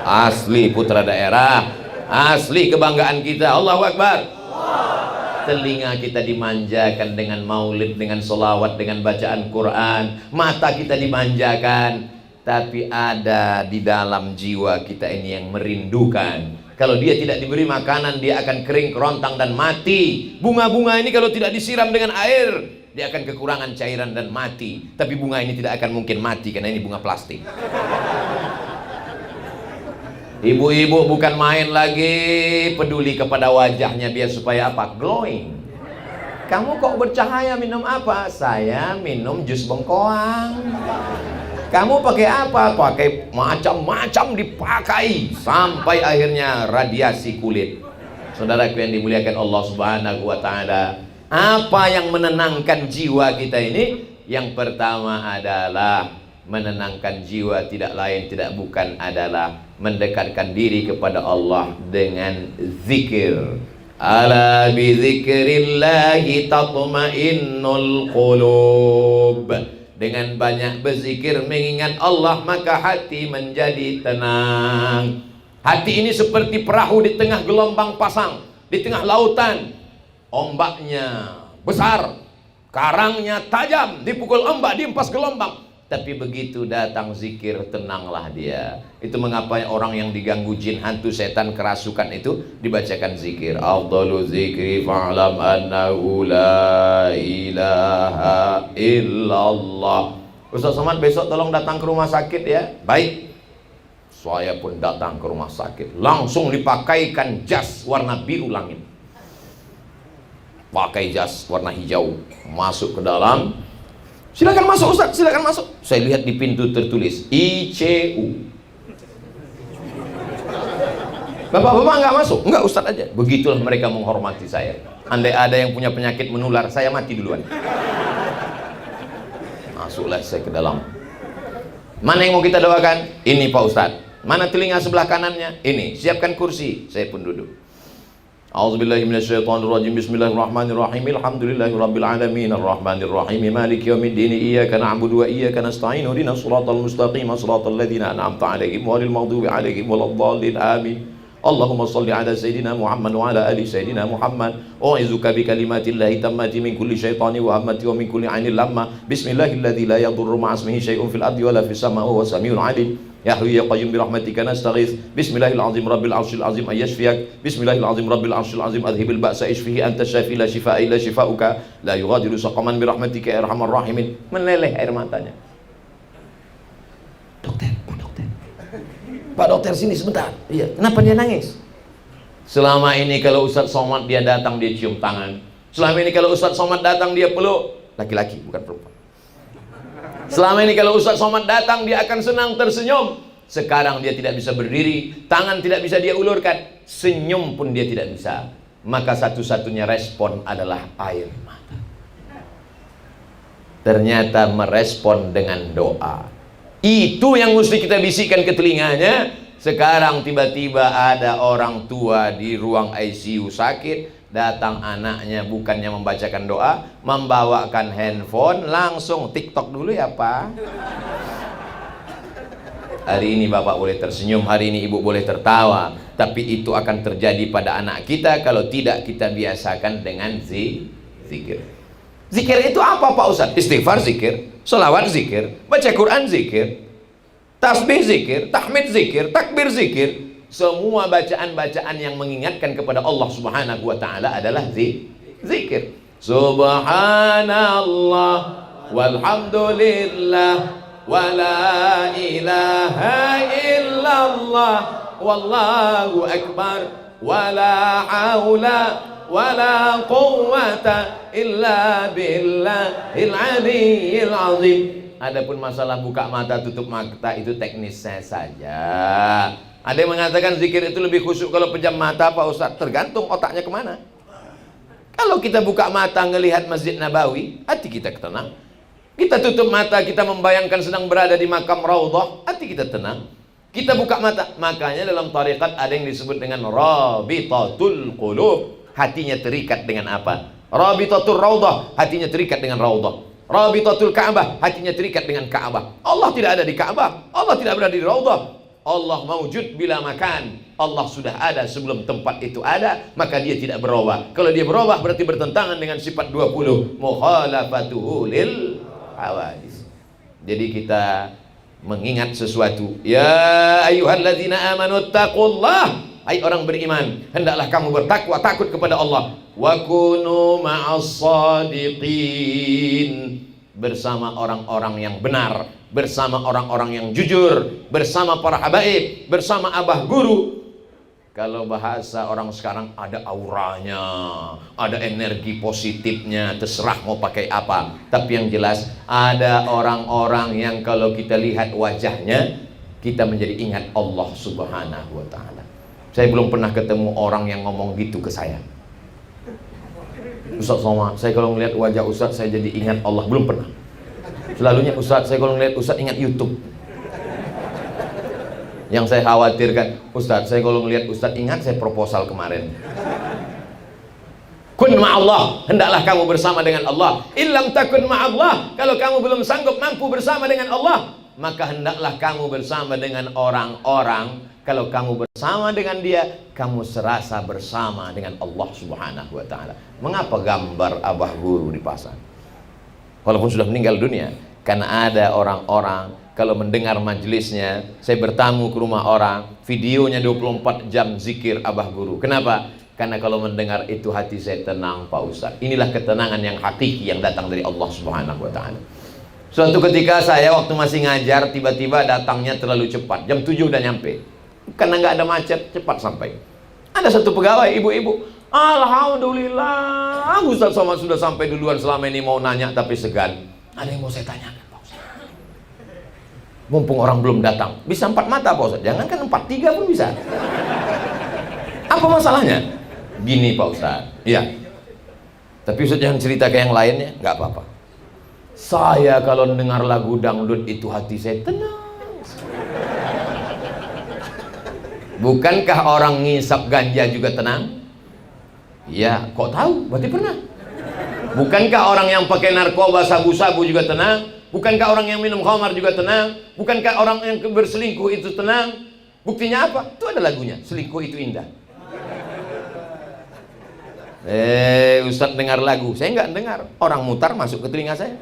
Asli putra daerah, asli kebanggaan kita. Allahu Akbar. Telinga kita dimanjakan dengan maulid, dengan sholawat, dengan bacaan Quran. Mata kita dimanjakan. tapi ada di dalam jiwa kita ini yang merindukan. Kalau dia tidak diberi makanan, dia akan kering, kerontang, dan mati. Bunga-bunga ini kalau tidak disiram dengan air, dia akan kekurangan cairan dan mati. Tapi bunga ini tidak akan mungkin mati karena ini bunga plastik. Ibu-ibu bukan main lagi peduli kepada wajahnya biar supaya apa? Glowing. Kamu kok bercahaya, minum apa? Saya minum jus bengkoang. Kamu pakai apa? Pakai macam-macam dipakai sampai akhirnya radiasi kulit. Saudaraku yang dimuliakan Allah Subhanahu wa taala, apa yang menenangkan jiwa kita ini? Yang pertama adalah menenangkan jiwa tidak lain tidak bukan adalah mendekatkan diri kepada Allah dengan zikir. Ala bi dzikrillahi tatma'innul qulub. Dengan banyak berzikir mengingat Allah maka hati menjadi tenang. Hati ini seperti perahu di tengah gelombang pasang, di tengah lautan. Ombaknya besar, karangnya tajam, dipukul ombak, diempas gelombang. Tapi begitu datang zikir, tenanglah dia. Itu mengapa orang yang diganggu jin, hantu, setan, kerasukan itu dibacakan zikir. Afdalu zikri fa'lam annahu la ilaha illallah. Ustaz Somad besok tolong datang ke rumah sakit ya. Baik. Saya pun datang ke rumah sakit. Langsung dipakaikan jas warna biru langit. Pakai jas warna hijau. Masuk ke dalam. Silakan masuk Ustaz, silakan masuk. Saya lihat di pintu tertulis ICU. Bapak-bapak nggak masuk? Enggak, Ustaz aja. Begitulah mereka menghormati saya. Andai ada yang punya penyakit menular, saya mati duluan. Masuklah saya ke dalam. Mana yang mau kita doakan? Ini Pak Ustaz. Mana telinga sebelah kanannya? Ini. Siapkan kursi. Saya pun duduk. A'udzubillahi minasyaitonirrajim. Bismillahirrahmanirrahim. Alhamdulillahirabbil alamin arrahmanir rahim maliki yaumiddin iyyaka na'budu wa iyyaka nasta'in ihdinas siratal mustaqim siratal ladzina an'amta 'alaihim ghairil maghdubi 'alaihim waladdallin amin. Allahumma shalli ala sayyidina Muhammad wa ala ali sayyidina Muhammad. U'izuka bi kalimatillahi tammati min kulli syaitani wa hammati wa min kulli 'ainil lamma. Bismillahilladzi la yadurru ma'asmihi syai'un fil ardi wa la fis samaa'i wa huwas samiul 'alim. Ya Hayyu ya Qayyum bi rahmatika nastaghits. Bismillahirrahmanirrahim rabbil 'arsyil 'azim ayyashfiyak. Bismillahirrahmanirrahim rabbil 'arsyil 'azim adhibil ba'sa ishfihi anta syafi la shifaa'a illa shifaa'uka la yughadiru saqaman bi rahmatika ya arhamar rahimin. Meleleh air matanya. Dokter, Pak Dokter. Pak Dokter sini sebentar. Iya, kenapa dia nangis? Selama ini kalau Ustaz Somad dia datang dia cium tangan. Selama ini kalau Ustaz Somad datang dia peluk. Laki-laki bukan perempuan. Selama ini kalau Ustaz Somad datang dia akan senang tersenyum. Sekarang dia tidak bisa berdiri, tangan tidak bisa dia ulurkan, senyum pun dia tidak bisa. Maka satu-satunya respon adalah air mata. Ternyata merespon dengan doa. Itu yang mesti kita bisikkan ke telinganya. Sekarang tiba-tiba ada orang tua di ruang ICU sakit. Datang anaknya bukannya membacakan doa, membawakan handphone, langsung TikTok dulu ya Pak. Hari ini Bapak boleh tersenyum, hari ini Ibu boleh tertawa. Tapi itu akan terjadi pada anak kita kalau tidak kita biasakan dengan zikir. Zikir itu apa Pak Ustaz? Istighfar zikir, sholawat zikir, baca Quran zikir, tasbih zikir, tahmid zikir, takbir zikir. Semua bacaan-bacaan yang mengingatkan kepada Allah Subhanahu wa taala adalah zikir. Subhanallah walhamdulillah wala ilaha illallah wallahu akbar wala haula wala quwwata illa billahil aliyyil azim. Adapun masalah buka mata tutup mata itu teknisnya saja. Ada yang mengatakan zikir itu lebih khusyuk kalau pejam mata Pak Ustaz. Tergantung otaknya kemana. Kalau kita buka mata ngelihat Masjid Nabawi, hati kita tenang. Kita tutup mata, kita membayangkan sedang berada di makam Raudhah, hati kita tenang. Kita buka mata. Makanya dalam tarekat ada yang disebut dengan Rabitatul Qulub. Hatinya terikat dengan apa? Rabitatul Raudhah, hatinya terikat dengan Raudhah. Rabitatul Ka'bah, hatinya terikat dengan Ka'bah. Allah tidak ada di Ka'bah, Allah tidak berada di Raudhah. Allah mawjud bila makan. Allah sudah ada sebelum tempat itu ada, maka dia tidak berubah. Kalau dia berubah berarti bertentangan dengan sifat 20 mukhalafatuhu lil hawadis. Jadi kita mengingat sesuatu. Ya ayyuhalladzina amanu taqullah, hai orang beriman, hendaklah kamu bertakwa, takut kepada Allah. Wa kunu ma'as shadiqin, bersama orang-orang yang benar, bersama orang-orang yang jujur, bersama para habaib, bersama abah guru. Kalau bahasa orang sekarang, ada auranya, ada energi positifnya, terserah mau pakai apa. Tapi yang jelas, ada orang-orang yang kalau kita lihat wajahnya, kita menjadi ingat Allah Subhanahu wa ta'ala. Saya belum pernah ketemu orang yang ngomong gitu ke saya. Ustaz Somad, saya kalau ngelihat wajah Ustaz, saya jadi ingat Allah. Belum pernah. Selalunya Ustaz, saya kalau ngelihat Ustaz ingat YouTube. Yang saya khawatirkan, Ustaz, saya kalau ngelihat Ustaz ingat saya proposal kemarin. Kun ma'allah, hendaklah kamu bersama dengan Allah. Illam takun ma'allah, kalau kamu belum sanggup mampu bersama dengan Allah, maka hendaklah kamu bersama dengan orang-orang. Kalau kamu bersama dengan dia, kamu serasa bersama dengan Allah Subhanahu wa ta'ala. Mengapa gambar abah guru dipasang? Walaupun sudah meninggal dunia. Karena ada orang-orang, kalau mendengar majelisnya, saya bertamu ke rumah orang, videonya 24 jam zikir abah guru. Kenapa? Karena kalau mendengar itu hati saya tenang, Pak Ustaz. Inilah ketenangan yang hakiki yang datang dari Allah Subhanahu wa ta'ala. Suatu ketika saya waktu masih ngajar, tiba-tiba datangnya terlalu cepat. Jam 7 udah nyampe. Karena nggak ada macet, cepat sampai. Ada satu pegawai, ibu-ibu, alhamdulillah, Ustaz Somad sudah sampai duluan. Selama ini mau nanya tapi segan. Ada yang mau saya tanyakan, Pak Ustaz. Mumpung orang belum datang, bisa 4 mata, Pak Ustaz. Jangan kan 4-3 pun bisa. Apa masalahnya? Gini, Pak Ustaz. Iya. Tapi Ustaz jangan cerita ke yang lainnya, nggak apa-apa. Saya kalau dengar lagu dangdut itu hati saya tenang. Bukankah orang ngisap ganja juga tenang? Ya, kok tahu? Berarti pernah. Bukankah orang yang pakai narkoba, sabu-sabu juga tenang? Bukankah orang yang minum khamar juga tenang? Bukankah orang yang berselingkuh itu tenang? Buktinya apa? Itu ada lagunya, selingkuh itu indah. Ustadz dengar lagu, saya nggak dengar. Orang mutar masuk ke telinga saya.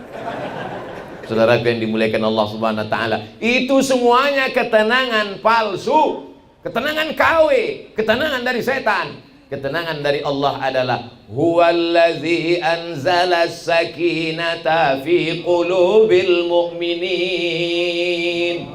Saudara yang dimuliakan Allah Subhanahu wa ta'ala, itu semuanya ketenangan palsu. Ketenangan KW, ketenangan dari setan. Ketenangan dari Allah adalah huwallazi anzala sakinata fi qulubil mu'minin.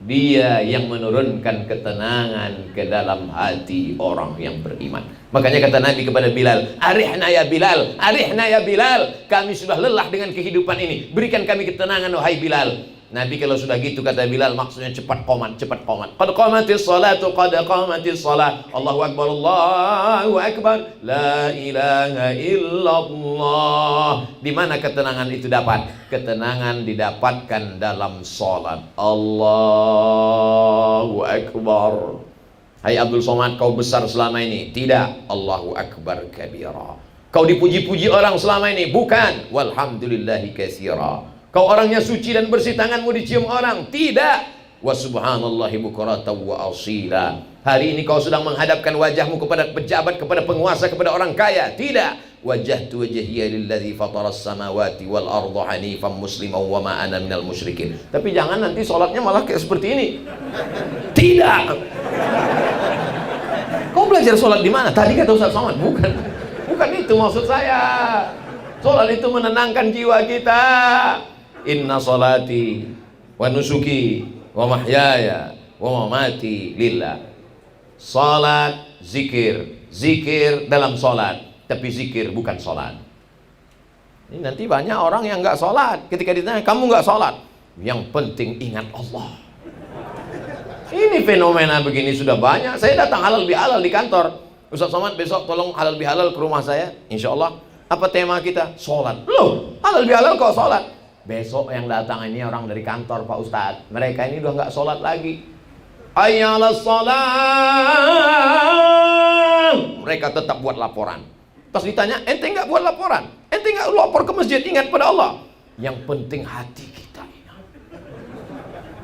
Dia yang menurunkan ketenangan ke dalam hati orang yang beriman. Makanya kata Nabi kepada Bilal, arihna ya Bilal, arihna ya Bilal, kami sudah lelah dengan kehidupan ini, berikan kami ketenangan wahai Bilal. Nabi kalau sudah gitu kata Bilal, maksudnya cepat qomat, cepat qomat. Qad qamatis salatu, qad qamatis salat. Allahu akbar, Allahu akbar, la ilaha illallah. Di mana ketenangan itu dapat? Ketenangan didapatkan dalam salat. Allahu akbar. Hai Abdul Somad, kau besar selama ini? Tidak. Allahu akbar kabira. Kau dipuji-puji orang selama ini? Bukan. Walhamdulillahi katsira. Kau orangnya suci dan bersih, tanganmu dicium orang? Tidak. Wa subhanallahi bukratan wa asila. Hari ini kau sedang menghadapkan wajahmu kepada pejabat, kepada penguasa, kepada orang kaya? Tidak. Wajjahtu wajhiya lilladzi fataras samawati wal arda hanifan musliman wa ma ana minal musyrikin. Tapi jangan nanti sholatnya malah kayak seperti ini. Tidak. Kau belajar sholat di mana? Tadi kata Ustaz Somad. Bukan. Bukan itu maksud saya. Sholat itu menenangkan jiwa kita. Inna salati wa nusuki wa mahyaya wa mamati lillah. Salat, zikir, zikir dalam salat, tapi zikir bukan salat. Ini nanti banyak orang yang nggak salat. Ketika ditanya, kamu nggak salat? Yang penting ingat Allah. Ini fenomena begini sudah banyak. Saya datang halal bihalal di kantor. Ustaz Somad, besok tolong halal bihalal ke rumah saya, insya Allah. Apa tema kita? Salat. Loh, halal bihalal kok salat? Besok yang datang ini orang dari kantor, Pak Ustadz. Mereka ini udah nggak sholat lagi. Ayyalas sholat. Mereka tetap buat laporan. Terus ditanya, ente nggak buat laporan? Ente nggak lapor ke masjid, ingat pada Allah? Yang penting hati kita ingat.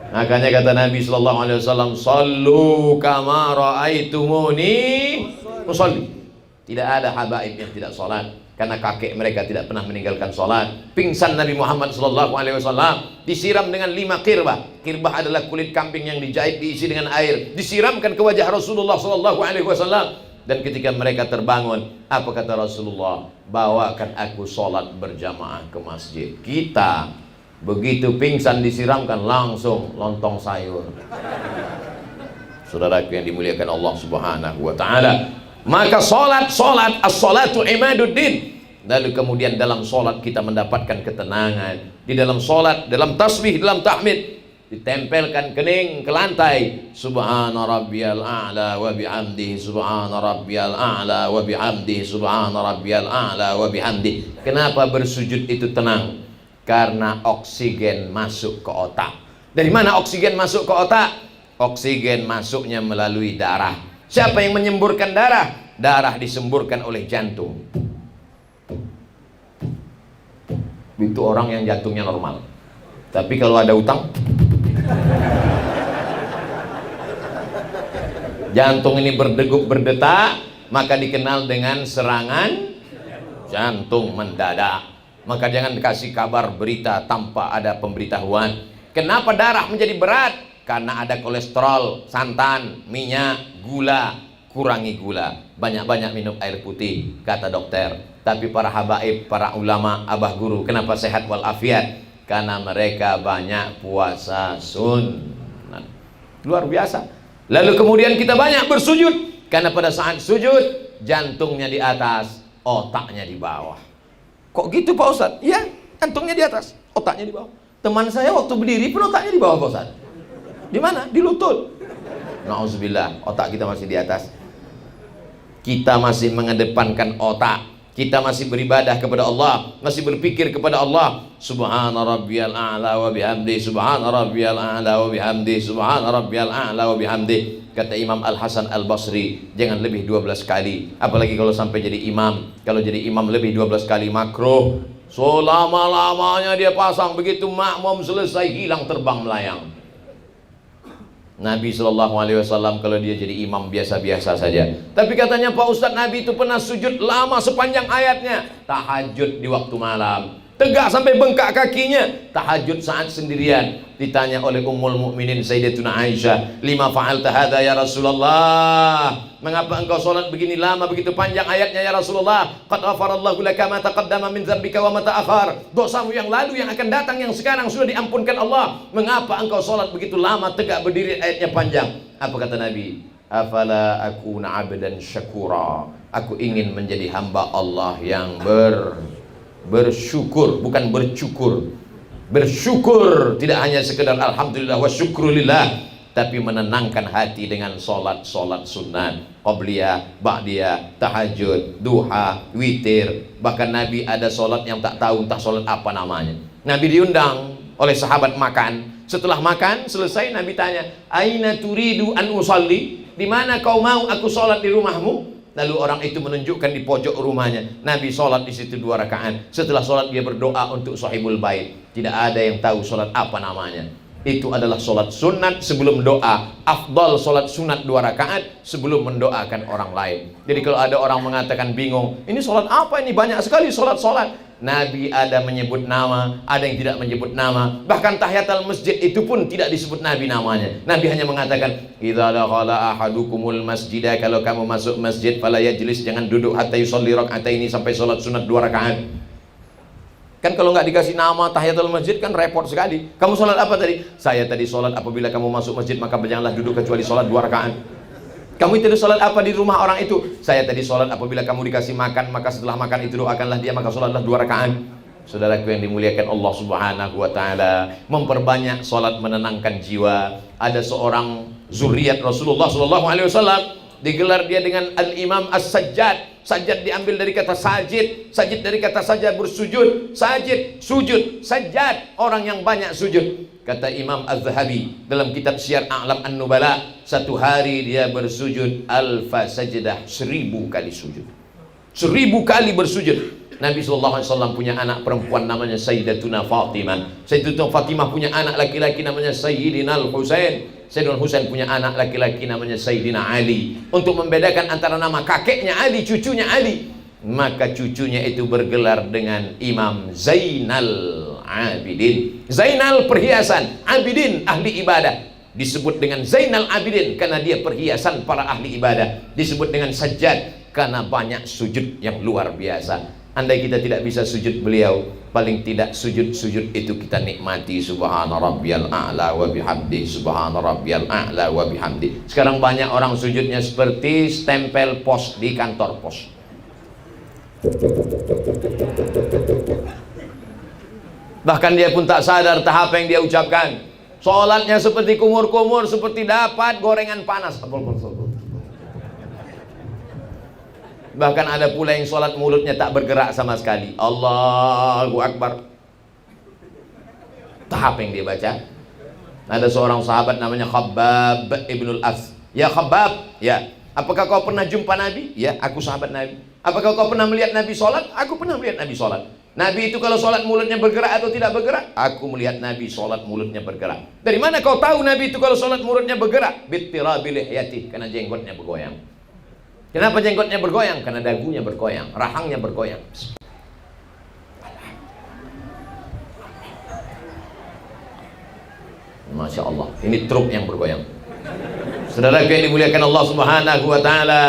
Makanya kata Nabi Sallallahu Alaihi Wasallam, Sallu kama ra'aitumuni usolli. Tidak ada habaib yang tidak sholat. Karena kakek mereka tidak pernah meninggalkan sholat. Pingsan Nabi Muhammad SAW disiram dengan 5 kirbah. Kirbah adalah kulit kambing yang dijahit, diisi dengan air, disiramkan ke wajah Rasulullah SAW. Dan ketika mereka terbangun, apa kata Rasulullah? Bawakan aku sholat berjamaah ke masjid. Kita begitu pingsan disiramkan, langsung lontong sayur. Saudaraku yang dimuliakan Allah Subhanahu wa ta'ala, maka sholat, as-sholatu imaduddin. Lalu kemudian dalam sholat kita mendapatkan ketenangan. Di dalam sholat, dalam tasbih, dalam tahmid, ditempelkan kening ke lantai, subhana rabbiyal a'la wa bihamdihi, subhana rabbiyal a'la wa bihamdihi, subhana rabbiyal a'la wa bihamdihi. Kenapa bersujud itu tenang? Karena oksigen masuk ke otak. Dari mana oksigen masuk ke otak? Oksigen masuknya melalui darah. Siapa yang menyemburkan darah? Darah disemburkan oleh jantung. Itu orang yang jantungnya normal. Tapi kalau ada utang, jantung ini berdegup berdetak, maka dikenal dengan serangan jantung mendadak. Maka jangan dikasih kabar berita tanpa ada pemberitahuan. Kenapa darah menjadi berat? Karena ada kolesterol, santan, minyak, gula. Kurangi gula, banyak-banyak minum air putih, kata dokter. Tapi para habaib, para ulama, abah guru, kenapa sehat walafiat? Karena mereka banyak puasa sunnah. Luar biasa. Lalu kemudian kita banyak bersujud, karena pada saat sujud jantungnya di atas, otaknya di bawah. Kok gitu Pak Ustadz? Ya, jantungnya di atas, otaknya di bawah. Teman saya waktu berdiri pun otaknya di bawah Pak Ustadz. Di mana? Di lutut. Nauzubillah, otak kita masih di atas. Kita masih mengedepankan otak. Kita masih beribadah kepada Allah, masih berpikir kepada Allah. Subhana rabbiyal a'la wa bihamdi, subhana rabbiyal a'la wa bihamdi, subhana rabbiyal a'la wa bihamdi. Kata Imam Al-Hasan Al-Basri, jangan lebih 12 kali. Apalagi kalau sampai jadi imam. Kalau jadi imam lebih 12 kali makruh. Selama-lamanya dia pasang, begitu makmum selesai hilang terbang melayang. Nabi SAW kalau dia jadi imam biasa-biasa saja. Tapi katanya Pak Ustadz, Nabi itu pernah sujud lama sepanjang ayatnya. Tahajud di waktu malam, tegak sampai bengkak kakinya. Tahajud saat sendirian. Ditanya oleh Ummul Mukminin Sayyidatuna Aisyah, lima fa'alta hadza ya Rasulullah? Mengapa engkau sholat begini lama, begitu panjang ayatnya ya Rasulullah? Qad ghafarallahu laka ma taqaddama min dzambika wa ma ta'akhkhar. Dosamu yang lalu, yang akan datang, yang sekarang sudah diampunkan Allah. Mengapa engkau sholat begitu lama, tegak berdiri, ayatnya panjang? Apa kata Nabi? Afala akuna 'abdan syakura. Aku ingin menjadi hamba Allah yang bersyukur, bukan bercukur. Bersyukur, tidak hanya sekedar alhamdulillah wa syukrulillah, tapi menenangkan hati dengan solat sunat, qabliyah, ba'diyah, tahajud, duha, witir. Bahkan Nabi ada solat yang tak tahu entah solat apa namanya. Nabi diundang oleh sahabat makan. Setelah makan selesai, Nabi tanya, aina turidu an usalli? Di mana kau mau aku solat di rumahmu? Lalu orang itu menunjukkan di pojok rumahnya. Nabi sholat di situ 2 rakaat. Setelah sholat dia berdoa untuk sahibul bait. Tidak ada yang tahu sholat apa namanya. Itu adalah sholat sunat sebelum doa. Afdal sholat sunat 2 rakaat sebelum mendoakan orang lain. Jadi kalau ada orang mengatakan bingung, ini sholat apa ini? Banyak sekali sholat-sholat. Nabi ada menyebut nama, ada yang tidak menyebut nama. Bahkan tahiyatul masjid itu pun tidak disebut Nabi namanya. Nabi hanya mengatakan, idza dakhala ahadukumul masjidah, kalau kamu masuk masjid fala yajlis, jangan duduk hatta yusolli rak'ataini, sampai sholat sunat 2 rakaat. Kan kalau nggak dikasih nama tahiyatul masjid kan repot sekali. Kamu sholat apa tadi? Saya tadi sholat apabila kamu masuk masjid maka janganlah duduk kecuali sholat 2 rakaat. Kamu itu sholat apa di rumah orang itu? Saya tadi sholat apabila kamu dikasih makan, maka setelah makan itu doakanlah dia, maka sholatlah 2 rakaat. Saudaraku yang dimuliakan Allah Subhanahu wa ta'ala, memperbanyak sholat menenangkan jiwa. Ada seorang zuriat Rasulullah SAW, digelar dia dengan Al-Imam As-Sajjad. Sajjad diambil dari kata sajid, sajid dari kata sajad bersujud, sajid, sujud, sajjad, orang yang banyak sujud. Kata Imam Az-Zahabi dalam kitab Syiar A'lam An-Nubala, satu hari dia bersujud alfa sajdah, 1000 kali sujud, 1000 kali bersujud. Nabi SAW punya anak perempuan namanya Sayyidatuna Fatimah. Sayyidatuna Fatimah punya anak laki-laki namanya Sayyidina Al-Husain. Sayyidina Husain punya anak laki-laki namanya Sayyidina Ali. Untuk membedakan antara nama kakeknya Ali, cucunya Ali, maka cucunya itu bergelar dengan Imam Zainal Abidin. Zainal perhiasan, Abidin ahli ibadah. Disebut dengan Zainal Abidin karena dia perhiasan para ahli ibadah. Disebut dengan Sajjad karena banyak sujud yang luar biasa. Andai kita tidak bisa sujud beliau, paling tidak sujud-sujud itu kita nikmati. Subhana rabbiyal a'la wa bihamdi, subhana rabbiyal a'la wa bihamdi. Sekarang banyak orang sujudnya seperti stempel pos di kantor pos. Bahkan dia pun tak sadar tahap yang dia ucapkan. Sholatnya seperti kumur-kumur, seperti dapat gorengan panas. Bahkan ada pula yang sholat mulutnya tak bergerak sama sekali. Allahu Akbar. Tahap yang dia baca. Ada seorang sahabat namanya Khabbab ibnul As. Ya Khabbab, ya. Apakah kau pernah jumpa Nabi? Ya, aku sahabat Nabi. Apakah kau pernah melihat Nabi sholat? Aku pernah melihat Nabi sholat. Nabi itu kalau sholat mulutnya bergerak atau tidak bergerak? Aku melihat Nabi sholat mulutnya bergerak. Dari mana kau tahu Nabi itu kalau sholat mulutnya bergerak? Bittirabi lihyatihi, karena jenggotnya bergoyang. Kenapa jenggotnya bergoyang? Karena dagunya bergoyang, rahangnya bergoyang. Masya Allah, ini truk yang bergoyang. Saudara yang dimuliakan Allah Subhanahu wa Ta'ala,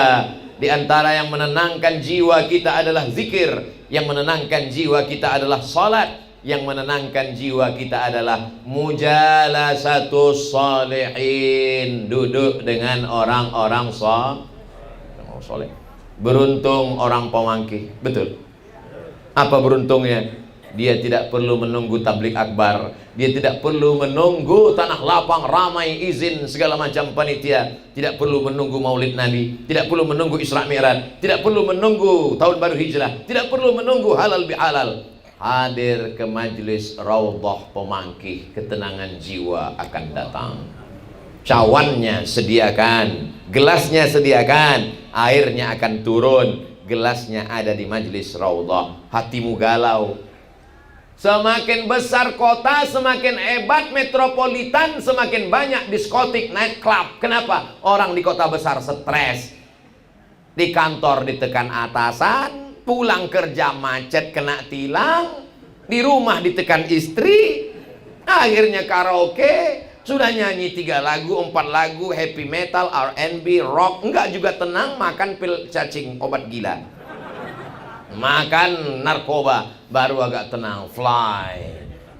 di antara yang menenangkan jiwa kita adalah zikir, yang menenangkan jiwa kita adalah salat, yang menenangkan jiwa kita adalah mujalasatus sholihin, duduk dengan orang-orang soleh. Beruntung orang pemangkih, betul. Apa beruntungnya? Dia tidak perlu menunggu tablik akbar, dia tidak perlu menunggu tanah lapang ramai izin segala macam panitia, tidak perlu menunggu maulid Nabi, tidak perlu menunggu Isra Mi'raj, tidak perlu menunggu tahun baru hijrah, tidak perlu menunggu halal bihalal. Hadir ke majlis raudhah pemangkih, ketenangan jiwa akan datang. Cawannya sediakan, gelasnya sediakan, airnya akan turun, gelasnya ada di majlis raudhah. Hatimu galau. Semakin besar kota, semakin hebat metropolitan, semakin banyak diskotik, night club. Kenapa? Orang di kota besar stres, di kantor ditekan atasan, pulang kerja macet kena tilang, di rumah ditekan istri, akhirnya karaoke. Sudah nyanyi 3 lagu, 4 lagu, happy metal, R&B, rock, enggak juga tenang, makan pil cacing, obat gila. Makan narkoba, baru agak tenang, fly.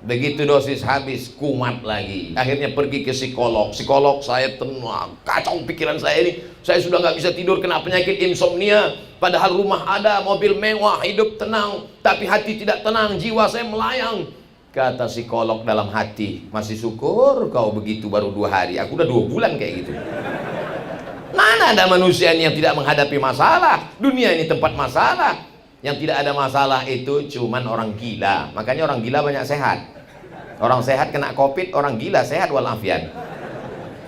Begitu dosis habis, kumat lagi. Akhirnya pergi ke psikolog. Psikolog, saya tenang, kacau pikiran saya ini. Saya sudah nggak bisa tidur, kena penyakit insomnia. Padahal rumah ada, mobil mewah, hidup tenang. Tapi hati tidak tenang, jiwa saya melayang. Kata psikolog dalam hati, masih syukur kau begitu baru 2 hari. Aku udah 2 bulan kayak gitu. Mana ada manusia yang tidak menghadapi masalah? Dunia ini tempat masalah. Yang tidak ada masalah itu cuman orang gila. Makanya orang gila banyak sehat. Orang sehat kena covid, orang gila sehat walafiat.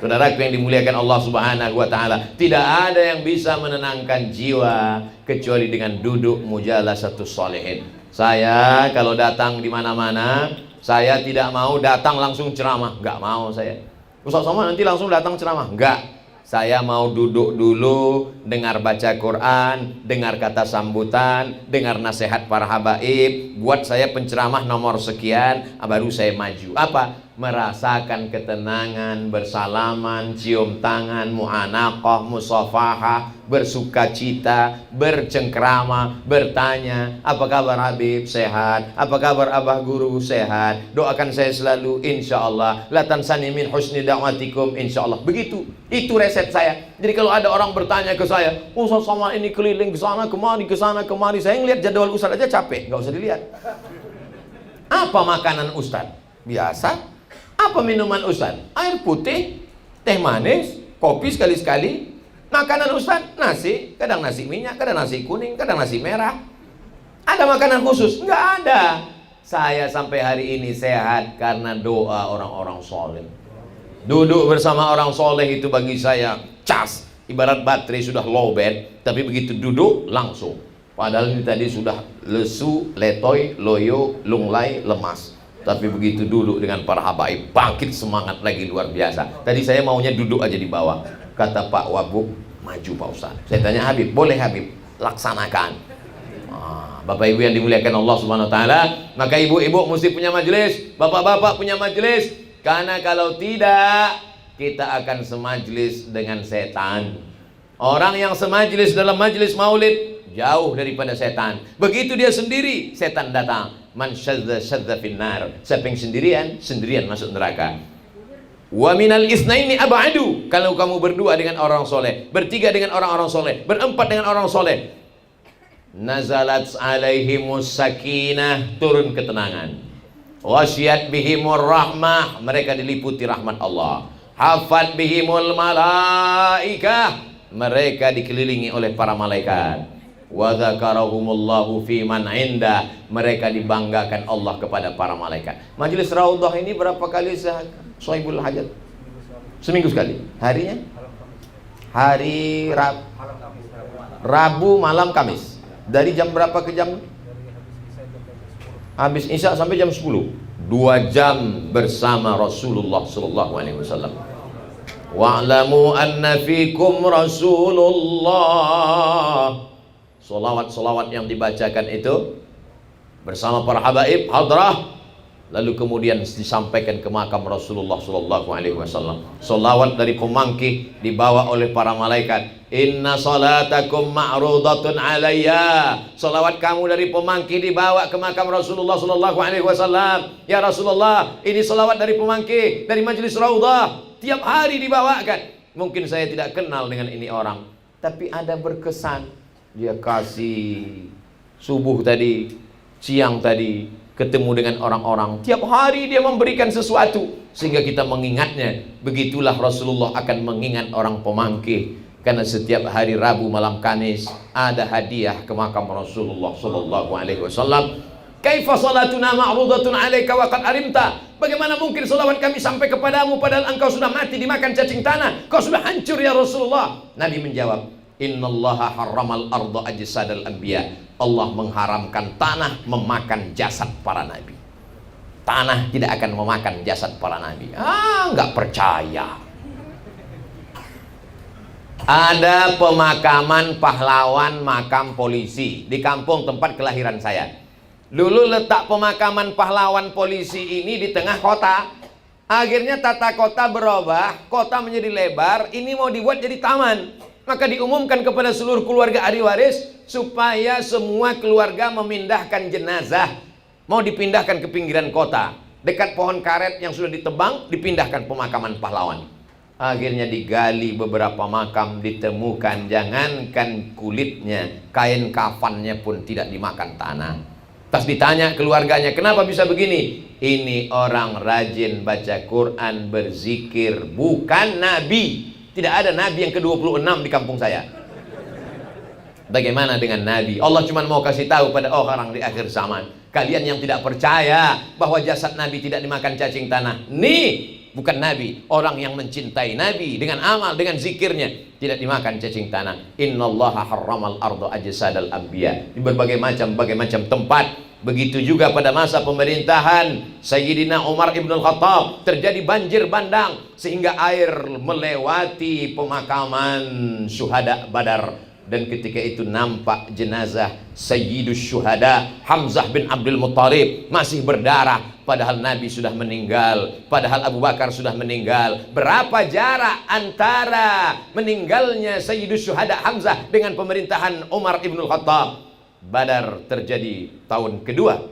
Saudaraku yang dimuliakan Allah Subhanahu wa Ta'ala, tidak ada yang bisa menenangkan jiwa kecuali dengan duduk mujalasatus sholihin. Saya kalau datang di mana-mana, saya tidak mau datang langsung ceramah, nggak mau saya. Ustaz Somad nanti langsung datang ceramah, nggak. Saya mau duduk dulu, dengar baca Quran, dengar kata sambutan, dengar nasihat para habaib, buat saya penceramah nomor sekian, baru saya maju. Apa? Merasakan ketenangan, bersalaman, cium tangan, mu'anaqah, musafahah, bersuka cita, bercengkrama, bertanya, apa kabar Habib? Sehat. Apa kabar Abah Guru? Sehat. Doakan saya selalu, insya Allah. La tansani min husni da'watikum, insya Allah. Begitu, itu resep saya. Jadi kalau ada orang bertanya ke saya, Ustaz Somad ini keliling ke sana kemari, saya ngeliat jadwal Ustaz aja capek, nggak usah dilihat. Apa makanan Ustaz? Biasa. Apa minuman Ustaz? Air putih, teh manis, kopi sekali-sekali. Makanan Ustaz, nasi, kadang nasi minyak, kadang nasi kuning, kadang nasi merah. Ada makanan khusus? Nggak ada. Saya sampai hari ini sehat karena doa orang-orang soleh. Duduk bersama orang soleh itu bagi saya cas. Ibarat baterai sudah lowbat, tapi begitu duduk langsung. Padahal ini tadi sudah lesu, letoy, loyo, lunglai, lemas. Tapi begitu duduk dengan para habaib, bangkit semangat lagi luar biasa. Tadi saya maunya duduk aja di bawah. Kata Pak Wabuk, maju Pak Ustaz. Saya tanya Habib, boleh Habib? Laksanakan. Bapak Ibu yang dimuliakan Allah Subhanahu wa taala, maka ibu-ibu mesti punya majelis, bapak-bapak punya majelis. Karena kalau tidak, kita akan semajlis dengan setan. Orang yang semajlis dalam majelis maulid jauh daripada setan. Begitu dia sendiri, setan datang. Man syadza syadza finnar. Siapa yang sendirian masuk neraka. Wa minal isnaini ab'adu. Kalau kamu berdua dengan orang soleh, bertiga dengan orang-orang soleh, berempat dengan orang soleh, nazalat alaihimus sakinah, turun ketenangan. Wasyat bihimur rahmah, mereka diliputi rahmat Allah. Hafat bihimul malaikah, mereka dikelilingi oleh para malaikat. Wa dzakarahumullahu fi man inda, mereka dibanggakan Allah kepada para malaikat. Majelis Raudhah ini berapa kali Sohibul Hajat? Seminggu sekali. Harinya? Hari Rabu malam Kamis. Dari jam berapa ke jam? Habis Isya sampai jam 10. 2 jam bersama Rasulullah sallallahu alaihi wasallam. Wa'lamu anna fikum Rasulullah. Solawat-solawat yang dibacakan itu bersama para habaib hadrah, lalu kemudian disampaikan ke makam Rasulullah sallallahu alaihi wasallam. Solawat dari pemangkih dibawa oleh para malaikat. Inna salatakum ma'rudatun alayya. Solawat kamu dari pemangkih dibawa ke makam Rasulullah sallallahu alaihi wasallam. Ya Rasulullah, ini solawat dari pemangkih dari majelis Raudhah, tiap hari dibawakan. Mungkin saya tidak kenal dengan ini orang, tapi ada berkesan. Dia kasih subuh tadi, siang tadi, ketemu dengan orang-orang. Tiap hari dia memberikan sesuatu sehingga kita mengingatnya. Begitulah Rasulullah akan mengingat orang pemangkih. Karena setiap hari Rabu malam Kamis ada hadiah ke makam Rasulullah sallallahu alaihi wasallam. Kaifa salatuna ma'rudatun 'alaika wa qad arimta. Bagaimana mungkin salawat kami sampai kepadamu padahal engkau sudah mati dimakan cacing tanah. Kau sudah hancur ya Rasulullah. Nabi menjawab, innallaha harramal arda ajsadal anbiya. Allah mengharamkan tanah memakan jasad para nabi. Tanah tidak akan memakan jasad para nabi. Nggak percaya. Ada pemakaman pahlawan makam polisi di kampung tempat kelahiran saya. Dulu letak pemakaman pahlawan polisi ini di tengah kota. Akhirnya tata kota berubah, kota menjadi lebar, ini mau dibuat jadi taman. Maka diumumkan kepada seluruh keluarga ahli waris supaya semua keluarga memindahkan jenazah, mau dipindahkan ke pinggiran kota, dekat pohon karet yang sudah ditebang, dipindahkan pemakaman pahlawan. Akhirnya digali beberapa makam, ditemukan jangankan kulitnya, kain kafannya pun tidak dimakan tanah. Tas ditanya keluarganya, kenapa bisa begini? Ini orang rajin baca Quran, berzikir, bukan nabi. Tidak ada nabi yang ke-26 di kampung saya. Bagaimana dengan nabi? Allah cuma mau kasih tahu pada orang di akhir zaman, kalian yang tidak percaya bahwa jasad nabi tidak dimakan cacing tanah, nih bukan nabi. Orang yang mencintai nabi dengan amal, dengan zikirnya, tidak dimakan cacing tanah. Innallaha harramal arda ajsadal anbiya. Di berbagai macam tempat. Begitu juga pada masa pemerintahan Sayyidina Umar ibn al-Khattab, terjadi banjir bandang sehingga air melewati pemakaman syuhada Badar. Dan ketika itu nampak jenazah Sayyidus Syuhada Hamzah bin Abdul Muttalib masih berdarah, padahal Nabi sudah meninggal, padahal Abu Bakar sudah meninggal. Berapa jarak antara meninggalnya Sayyidus Syuhada Hamzah dengan pemerintahan Umar ibn al-Khattab? Badar terjadi tahun kedua,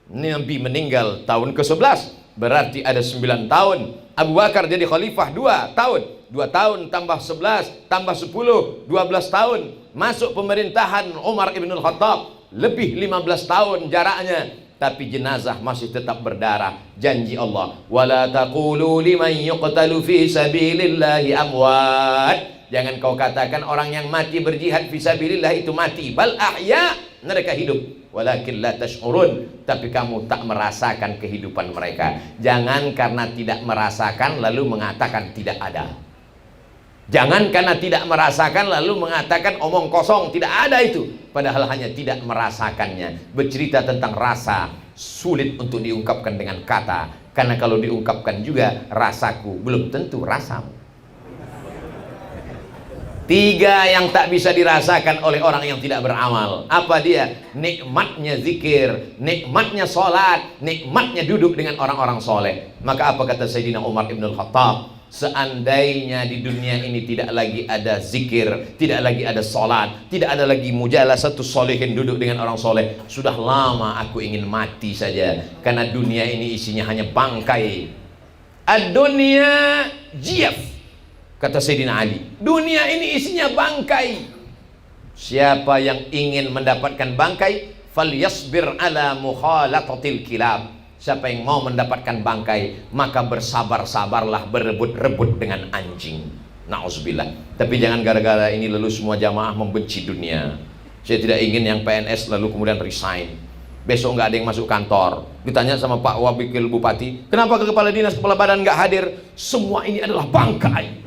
Nabi meninggal tahun ke-11, berarti ada 9 tahun. Abu Bakar jadi khalifah 2 tahun, 2 tahun tambah 11 tambah 10, 12 tahun. Masuk pemerintahan Umar ibn al-Khattab, lebih 15 tahun jaraknya, tapi jenazah masih tetap berdarah. Janji Allah, wala taqulu liman yuqtalu fi sabilillahi amwat. Jangan kau katakan orang yang mati berjihad fisabilillah itu mati. Bal ahya, mereka hidup. Walakin la tash'urun, tapi kamu tak merasakan kehidupan mereka. Jangan karena tidak merasakan lalu mengatakan tidak ada. Jangan karena tidak merasakan lalu mengatakan omong kosong, tidak ada itu. Padahal hanya tidak merasakannya. Bercerita tentang rasa sulit untuk diungkapkan dengan kata. Karena kalau diungkapkan juga rasaku belum tentu rasamu. Tiga yang tak bisa dirasakan oleh orang yang tidak beramal. Apa dia? Nikmatnya zikir, nikmatnya sholat, nikmatnya duduk dengan orang-orang soleh. Maka apa kata Sayyidina Umar ibn al-Khattab? Seandainya di dunia ini tidak lagi ada zikir, tidak lagi ada sholat, tidak ada lagi mujalasatu sholihin, duduk dengan orang soleh, sudah lama aku ingin mati saja. Karena dunia ini isinya hanya bangkai. Ad-dunya jiyaf, kata Sayyidina Ali, dunia ini isinya bangkai. Siapa yang ingin mendapatkan bangkai, falyasbir ala mukhalatatil kilab. Siapa yang mau mendapatkan bangkai, maka bersabar-sabarlah berebut-rebut dengan anjing. Na'udzubillah. Tapi jangan gara-gara ini lalu semua jamaah membenci dunia. Saya tidak ingin yang PNS lalu kemudian resign, besok nggak ada yang masuk kantor. Ditanya sama Pak Wakil Bupati, kenapa ke kepala dinas, kepala badan nggak hadir? Semua ini adalah bangkai.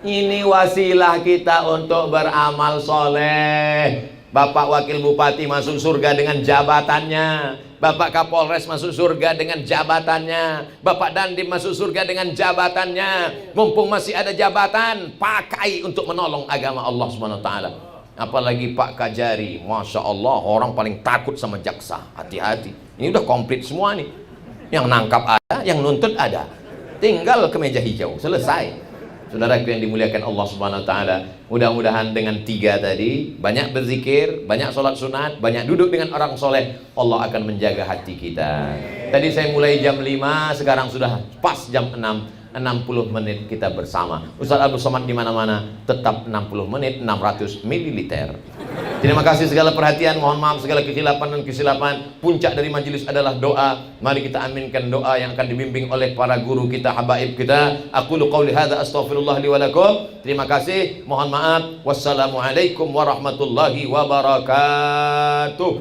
Ini wasilah kita untuk beramal soleh. Bapak Wakil Bupati masuk surga dengan jabatannya, Bapak Kapolres masuk surga dengan jabatannya, Bapak Dandim masuk surga dengan jabatannya. Mumpung masih ada jabatan, pakai untuk menolong agama Allah Subhanahu wa taala. Apalagi Pak Kajari, Masya Allah, orang paling takut sama jaksa. Hati-hati, ini udah komplit semua nih. Yang nangkap ada, yang nuntut ada, tinggal ke meja hijau, selesai. Saudaraku yang dimuliakan Allah Subhanahu wa taala, mudah-mudahan dengan tiga tadi, banyak berzikir, banyak sholat sunat, banyak duduk dengan orang soleh, Allah akan menjaga hati kita. Tadi saya mulai jam 5, sekarang sudah pas jam 6. 60 menit kita bersama. Ustaz Abdul Somad di mana-mana, tetap 60 menit 600 ml. Terima kasih segala perhatian, mohon maaf segala kesilapan dan kesilapan. Puncak dari majelis adalah doa. Mari kita aminkan doa yang akan dibimbing oleh para guru kita, habaib kita. Aqulu qauli hadza astaghfirullah li wa lakum. Terima kasih, mohon maaf. Wassalamualaikum warahmatullahi wabarakatuh.